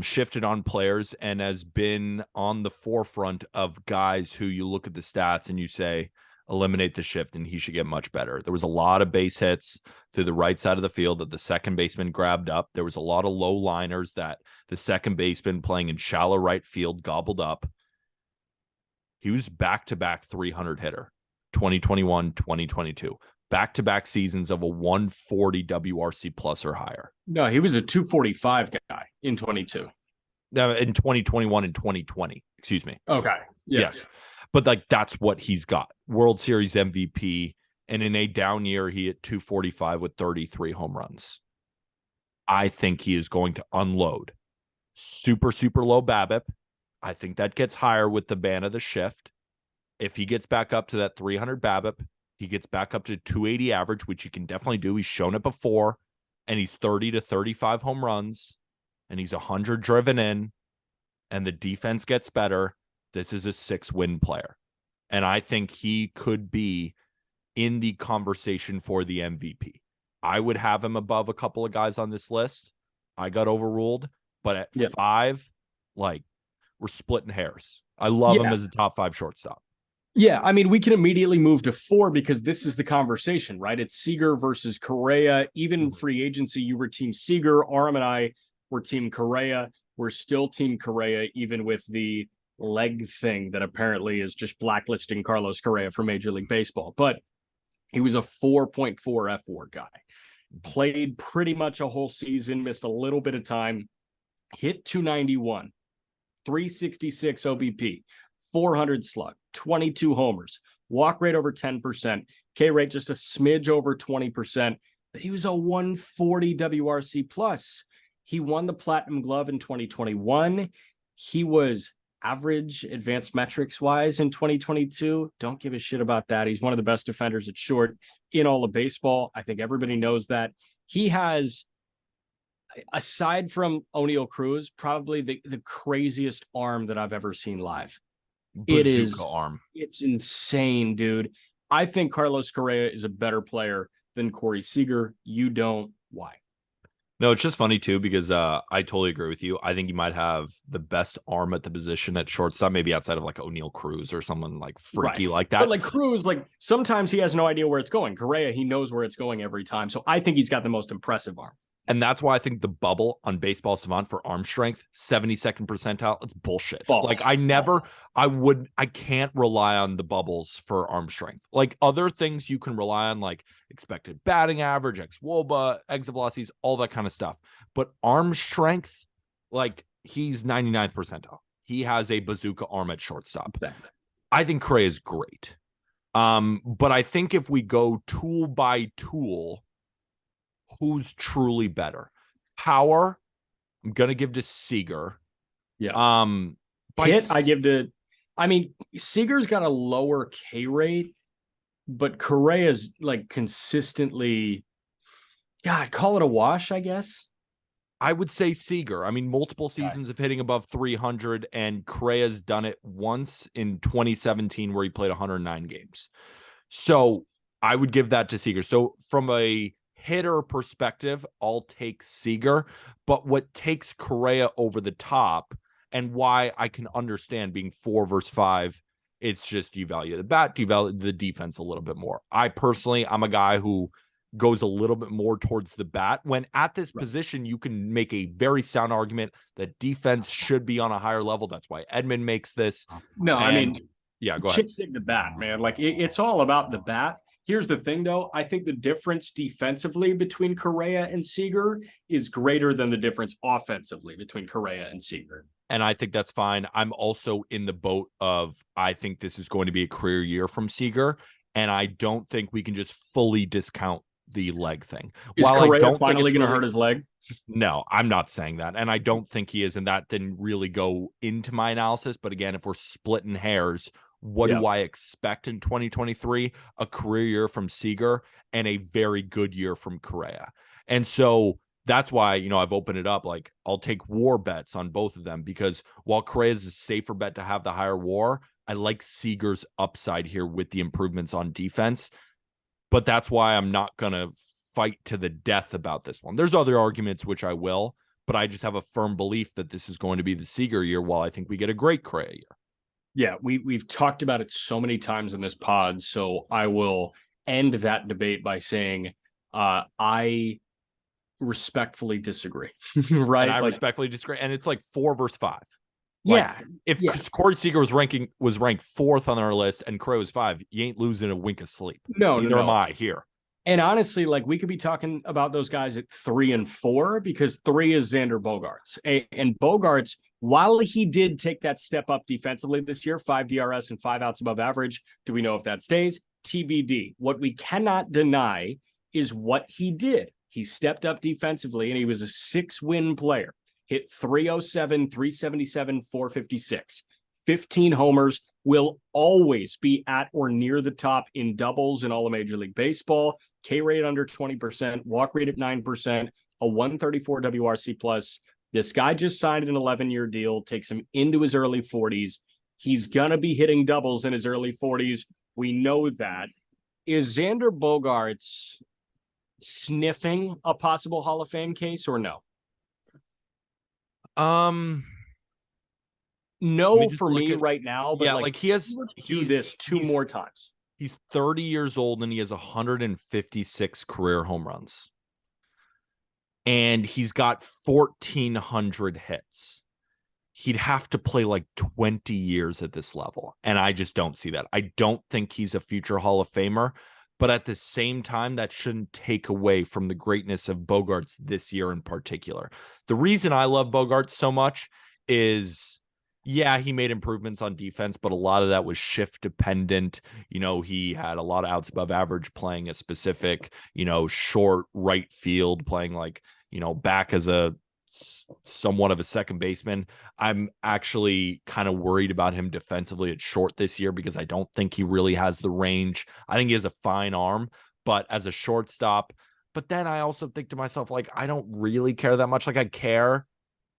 shifted on players, and has been on the forefront of guys who you look at the stats and you say, eliminate the shift and he should get much better. There was a lot of base hits to the right side of the field that the second baseman grabbed up. There was a lot of low liners that the second baseman playing in shallow right field gobbled up. He was back-to-back 300 hitter, 2021, 2022. Back-to-back seasons of a 140 WRC plus or higher. No, he was a 245 guy in 22. No, in 2021 and 2020. Excuse me. Okay. Yeah. Yes. But like, that's what he's got. World Series MVP. And in a down year, he hit 245 with 33 home runs. I think he is going to unload. Super, super low BABIP. I think that gets higher with the ban of the shift. If he gets back up to that 300 BABIP, he gets back up to 280 average, which he can definitely do. He's shown it before. And he's 30 to 35 home runs. And he's 100 driven in. And the defense gets better. This is a 6-win player. And I think he could be in the conversation for the MVP. I would have him above a couple of guys on this list. I got overruled. But at 5, like, we're splitting hairs. I love him as a top 5 shortstop. Yeah, I mean, we can immediately move to 4 because this is the conversation, right? It's Seager versus Correa. Even in free agency, you were team Seager. Aram and I were team Correa. We're still team Correa, even with the leg thing that apparently is just blacklisting Carlos Correa for Major League Baseball. But he was a 4.4 F4 guy. Played pretty much a whole season, missed a little bit of time. Hit 291, 366 OBP, 400 slug, 22 homers, walk rate over 10%, K rate just a smidge over 20%, but he was a 140 WRC plus. He won the Platinum Glove in 2021. He was average advanced metrics wise in 2022. Don't give a shit about that. He's one of the best defenders at short in all of baseball. I think everybody knows that. He has, aside from O'Neal Cruz, probably the craziest arm that I've ever seen live. bazooka arm. It's insane, dude. I think Carlos Correa is a better player than Corey Seager. You don't. Why? No, it's just funny too because I totally agree with you. I think he might have the best arm at the position at shortstop, maybe outside of like O'Neal Cruz or someone like freaky like that. But like Cruz, like sometimes he has no idea where it's going. Correa, he knows where it's going every time. So I think he's got the most impressive arm. And that's why I think the bubble on Baseball Savant for arm strength, 72nd percentile, it's bullshit. False. Like I can't rely on the bubbles for arm strength. Like other things you can rely on, like expected batting average, xWOBA, exit velocities, all that kind of stuff. But arm strength, like he's 99th percentile. He has a bazooka arm at shortstop. Exactly. I think Correa is great. But I think if we go tool by tool, who's truly better? Power, I'm gonna give to Seager. Yeah. Hit, I give to. I mean, Seager's got a lower K rate, but Correa's like consistently. God, call it a wash, I guess. I would say Seager. I mean, multiple seasons of hitting above 300, and Correa's done it once in 2017 where he played 109 games. So I would give that to Seager. So from a hitter perspective, I'll take Seager. But what takes Correa over the top and why I can understand being 4 versus 5, it's just you value the bat, you value the defense a little bit more. I'm a guy who goes a little bit more towards the bat. When at this position, you can make a very sound argument that defense should be on a higher level. That's why Edman makes this. No, I mean, yeah, go ahead. Chicks dig the bat, man. Like it's all about the bat. Here's the thing, though. I think the difference defensively between Correa and Seager is greater than the difference offensively between Correa and Seager. And I think that's fine. I'm also in the boat of I think this is going to be a career year from Seager, and I don't think we can just fully discount the leg thing. Is Correa finally going to hurt his leg? No, I'm not saying that. And I don't think he is. And that didn't really go into my analysis. But again, if we're splitting hairs, what do I expect in 2023? A career year from Seager and a very good year from Correa. And so that's why, I've opened it up. Like I'll take WAR bets on both of them because while Correa is a safer bet to have the higher WAR, I like Seager's upside here with the improvements on defense. But that's why I'm not going to fight to the death about this one. There's other arguments which I will, but I just have a firm belief that this is going to be the Seager year while I think we get a great Correa year. Yeah, we've talked about it so many times in this pod, so I will end that debate by saying I respectfully disagree. Right? And I respectfully disagree. And it's like 4 versus 5. If Corey Seager was ranked 4th on our list and Correa was 5, you ain't losing a wink of sleep. Neither am I here. And honestly, like we could be talking about those guys at 3 and 4 because 3 is Xander Bogaerts. And Bogaerts, while he did take that step up defensively this year, 5 DRS and 5 outs above average, do we know if that stays? TBD. What we cannot deny is what he did. He stepped up defensively and he was a 6-win player. Hit 307, 377, 456. 15 homers, will always be at or near the top in doubles in all of Major League Baseball. K rate under 20%, walk rate at 9%, a 134 WRC plus. This guy just signed an 11-year deal, takes him into his early 40s. He's going to be hitting doubles in his early 40s. We know that. Is Xander Bogaerts sniffing a possible Hall of Fame case or no? No, for me right now, but he's this 2 more times. He's 30 years old and he has 156 career home runs. And he's got 1,400 hits. He'd have to play like 20 years at this level. And I just don't see that. I don't think he's a future Hall of Famer. But at the same time, that shouldn't take away from the greatness of Bogaerts this year in particular. The reason I love Bogaerts so much is, he made improvements on defense, but a lot of that was shift dependent. He had a lot of outs above average playing a specific, short right field, playing back as a somewhat of a second baseman. I'm actually kind of worried about him defensively at short this year because I don't think he really has the range. I think he has a fine arm, but as a shortstop, but then I also think to myself, I don't really care that much. I care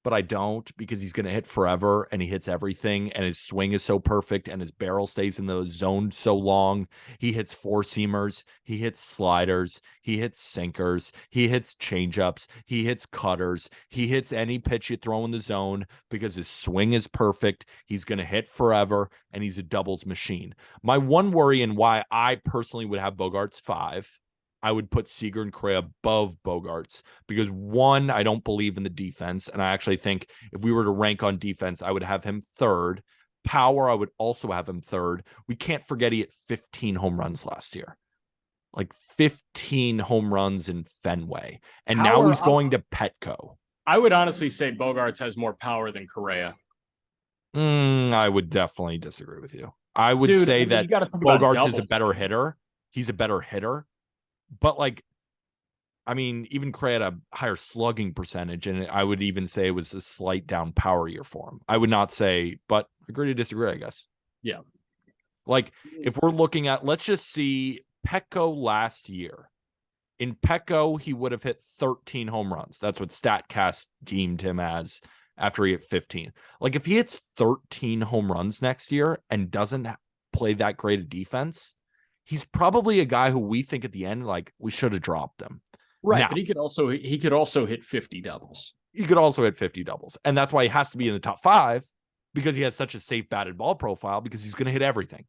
but I don't, because he's going to hit forever and he hits everything, and his swing is so perfect and his barrel stays in the zone so long. He hits four-seamers, he hits sliders, he hits sinkers, he hits changeups, he hits cutters, he hits any pitch you throw in the zone because his swing is perfect. He's going to hit forever, and he's a doubles machine. My one worry, and why I personally would have Bogaerts 5, I would put Seager and Correa above Bogaerts, because one, I don't believe in the defense. And I actually think if we were to rank on defense, I would have him third. Power, I would also have him third. We can't forget he hit 15 home runs last year. Like 15 home runs in Fenway. And now he's going to Petco. I would honestly say Bogaerts has more power than Correa. I would definitely disagree with you. I would say that Bogaerts is a better hitter. He's a better hitter. But like, I mean, even Correa had a higher slugging percentage, and I would even say it was a slight down power year for him. I would not say, but agree to disagree, I guess. Yeah. Like, if we're looking at, let's just see Petco last year. In Petco, he would have hit 13 home runs. That's what StatCast deemed him as after he hit 15. Like, if he hits 13 home runs next year and doesn't play that great a defense, he's probably a guy who we think at the end, like, we should have dropped him. Right, now, but he could also hit 50 doubles. He could also hit 50 doubles. And that's why he has to be in the top 5, because he has such a safe batted ball profile, because he's going to hit everything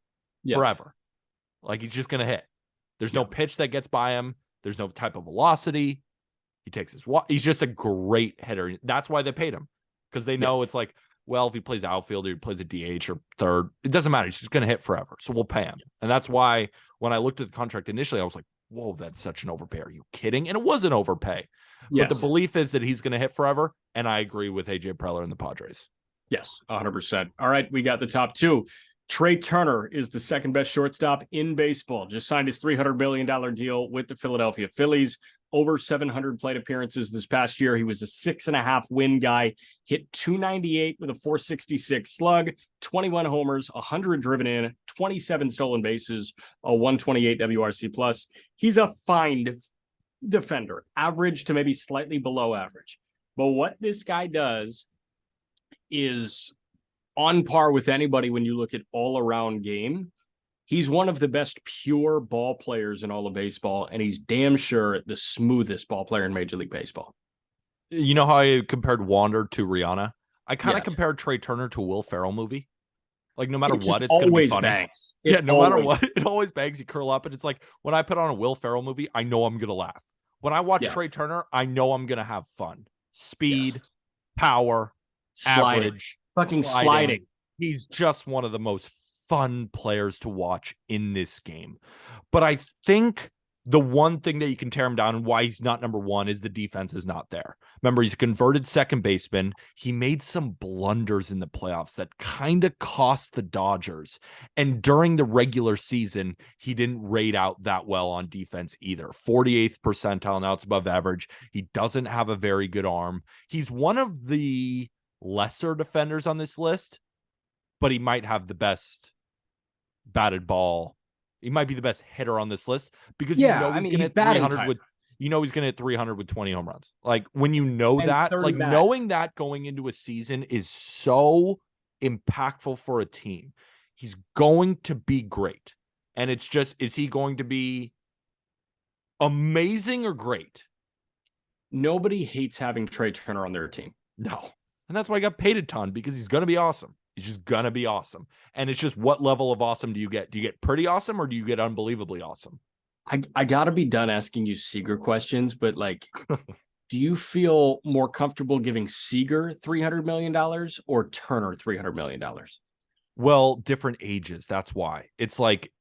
forever. Like, he's just going to hit. There's no pitch that gets by him. There's no type of velocity. He takes his walk. He's just a great hitter. That's why they paid him, because they know it's like, well, if he plays outfield or he plays a DH or third, it doesn't matter. He's just going to hit forever. So we'll pay him. And that's why when I looked at the contract initially, I was like, whoa, that's such an overpay. Are you kidding? And it was an overpay. Yes. But the belief is that he's going to hit forever. And I agree with AJ Preller and the Padres. Yes, 100%. All right, we got the top 2. Trea Turner is the second best shortstop in baseball. Just signed his $300 million deal with the Philadelphia Phillies. Over 700 plate appearances this past year. He was a 6.5 win guy, hit .298 with a .466 slug, 21 homers, 100 driven in, 27 stolen bases, a 128 WRC plus. He's a fine defender, average to maybe slightly below average. But what this guy does is on par with anybody when you look at all-around game. He's one of the best pure ball players in all of baseball, and he's damn sure the smoothest ball player in Major League Baseball. You know how I compared Wander to Rihanna? I kind of compared Trea Turner to a Will Ferrell movie. Like, no matter what, it's going to be funny. Bangs. No matter what, it always bangs. You curl up, and it's like, when I put on a Will Ferrell movie, I know I'm going to laugh. When I watch Trea Turner, I know I'm going to have fun. Speed, power, average, fucking sliding. He's just one of the most fun players to watch in this game. But I think the one thing that you can tear him down and why he's not number 1 is the defense is not there. Remember, he's a converted second baseman. He made some blunders in the playoffs that kind of cost the Dodgers. And during the regular season, he didn't rate out that well on defense either. 48th percentile, now it's above average. He doesn't have a very good arm. He's one of the lesser defenders on this list, but he might have the best batted ball. He might be the best hitter on this list, because he's going to hit 300 with, he's going to hit 300 with 20 home runs. Like, when you know that, like bags. Knowing that going into a season is so impactful for a team. He's going to be great. And it's just, is he going to be amazing or great? Nobody hates having Trea Turner on their team. No. And that's why I got paid a ton, because he's going to be awesome. He's just going to be awesome. And it's just, what level of awesome do you get? Do you get pretty awesome, or do you get unbelievably awesome? I got to be done asking you Seager questions, but like, do you feel more comfortable giving Seager $300 million or Turner $300 million? Well, different ages. That's why. It's like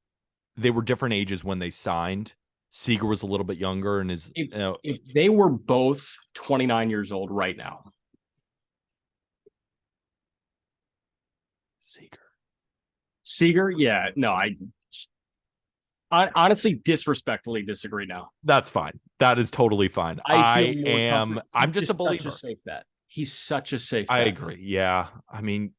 they were different ages when they signed. Seager was a little bit younger, and if they were both 29 years old right now. Seager, yeah, no, I honestly disrespectfully disagree now. That's fine. That is totally fine. I'm just a believer. Such a safe bet. He's such a safe bet. I agree. Yeah. I mean,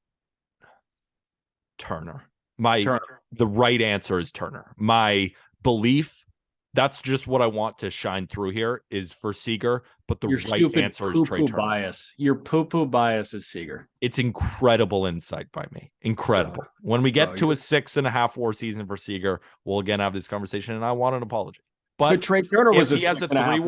Turner. The right answer is Turner. My belief That's just what I want to shine through here is for Seager, but the Your right stupid answer is Trea poo-poo Turner. bias. Your poo-poo bias is Seager. It's incredible insight by me. Incredible. When we get to a 6.5 WAR season for Seager, we'll again have this conversation, and I want an apology. But Trea Turner was if he has a 6.5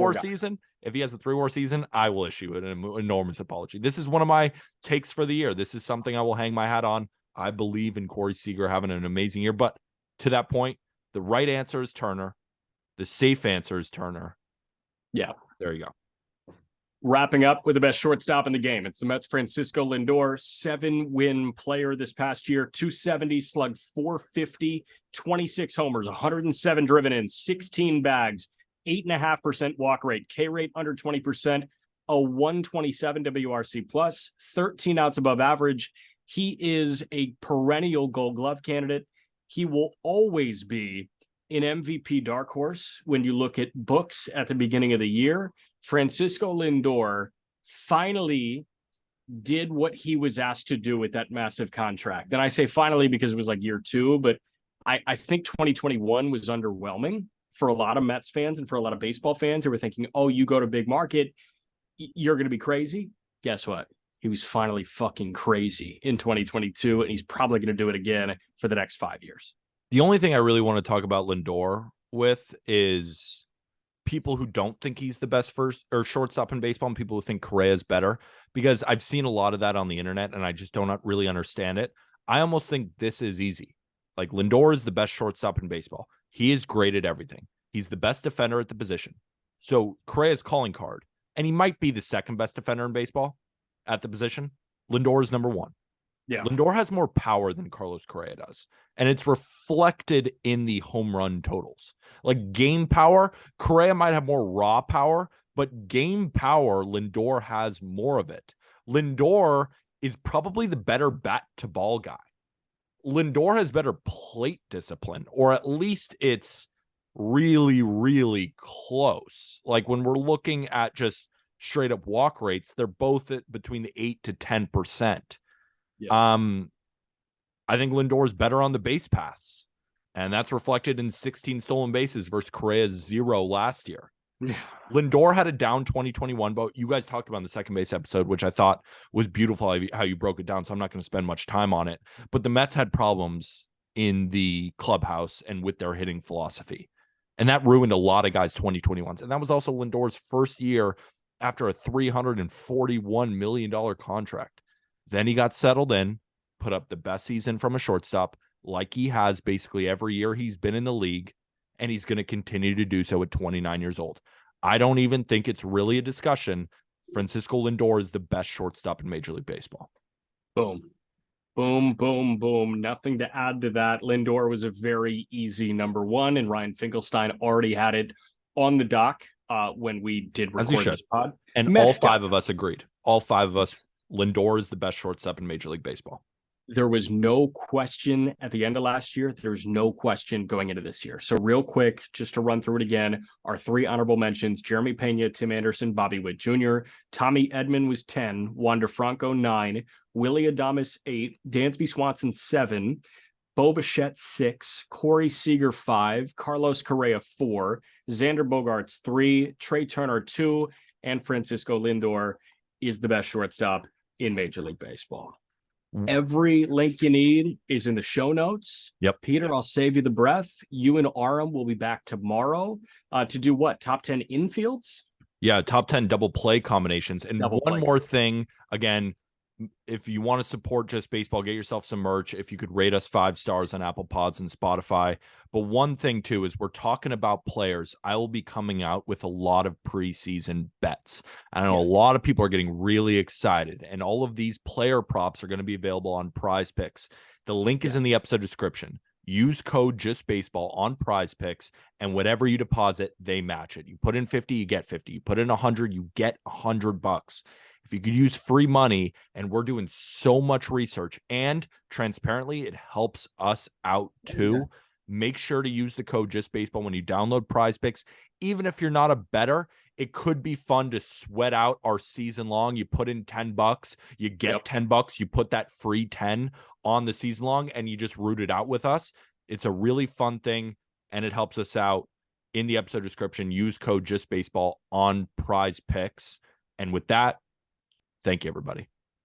3-WAR season, I will issue an enormous apology. This is one of my takes for the year. This is something I will hang my hat on. I believe in Corey Seager having an amazing year. But to that point, the right answer is Turner. The safe answer is Turner. Yeah. There you go. Wrapping up with the best shortstop in the game. It's the Mets' Francisco Lindor, 7-win player this past year, 270, slugged 450, 26 homers, 107 driven in, 16 bags, 8.5% walk rate, K rate under 20%, a 127 WRC plus, 13 outs above average. He is a perennial Gold Glove candidate. He will always be an MVP dark horse when you look at books at the beginning of the year. Francisco Lindor finally did what he was asked to do with that massive contract. And I say finally because it was like year 2, but I think 2021 was underwhelming for a lot of Mets fans and for a lot of baseball fans who were thinking, oh, you go to big market, you're going to be crazy. Guess what? He was finally fucking crazy in 2022, and he's probably going to do it again for the next 5 years. The only thing I really want to talk about Lindor with is people who don't think he's the best first or shortstop in baseball and people who think Correa is better, because I've seen a lot of that on the internet and I just don't really understand it. I almost think this is easy. Like, Lindor is the best shortstop in baseball. He is great at everything. He's the best defender at the position. So Correa's calling card, and he might be the second best defender in baseball at the position. Lindor is number 1. Yeah. Lindor has more power than Carlos Correa does, and it's reflected in the home run totals. Like, game power, Correa might have more raw power, but game power, Lindor has more of it. Lindor is probably the better bat to ball guy. Lindor has better plate discipline, or at least it's really, really close. Like, when we're looking at just straight up walk rates, they're both at between the 8 to 10%. Yeah. I think Lindor is better on the base paths, and that's reflected in 16 stolen bases versus Correa's 0 last year. Yeah. Lindor had a down 2021, but you guys talked about in the second base episode, which I thought was beautiful how you broke it down, so I'm not going to spend much time on it. But the Mets had problems in the clubhouse and with their hitting philosophy, and that ruined a lot of guys' 2021s. And that was also Lindor's first year after a $341 million contract. Then he got settled in, put up the best season from a shortstop, like he has basically every year he's been in the league, and he's going to continue to do so at 29 years old. I don't even think it's really a discussion. Francisco Lindor is the best shortstop in Major League Baseball. Boom. Boom, boom, boom. Nothing to add to that. Lindor was a very easy number 1, and Ryan Finkelstein already had it on the dock when we did record this pod. And Mets all 5 of us agreed. All 5 of us, Lindor is the best shortstop in Major League Baseball. There was no question at the end of last year. There's no question going into this year. So real quick, just to run through it again, our 3 honorable mentions: Jeremy Pena, Tim Anderson, Bobby Witt Jr., Tommy Edman was 10, Wander Franco 9, Willy Adames 8, Dansby Swanson 7, Bichette 6, Corey Seager 5, Carlos Correa 4, Xander Bogaerts 3, Trea Turner 2, and Francisco Lindor is the best shortstop in Major League Baseball. Every link you need is in the show notes. Yep. Peter, I'll save you the breath. You and Aram will be back tomorrow to do what? Top 10 infields? Yeah, top 10 double play combinations. And one more thing, again, if you want to support Just Baseball, get yourself some merch. If you could rate us 5 stars on Apple Pods and Spotify. But one thing too is we're talking about players. I will be coming out with a lot of preseason bets. I know a lot of people are getting really excited, and all of these player props are going to be available on Prize Picks. The link is in the episode description. Use code Just Baseball on Prize Picks, and whatever you deposit, they match it. You put in 50, you get 50. You put in 100, you get $100. If you could use free money, and we're doing so much research, and transparently, it helps us out too. Yeah. Make sure to use the code Just Baseball when you download Prize Picks. Even if you're not a bettor, it could be fun to sweat out our season long. You put in $10, you get $10. You put that free 10 on the season long, and you just root it out with us. It's a really fun thing, and it helps us out. in the episode description. Use code JustBaseball on Prize Picks. And with that, thank you, everybody.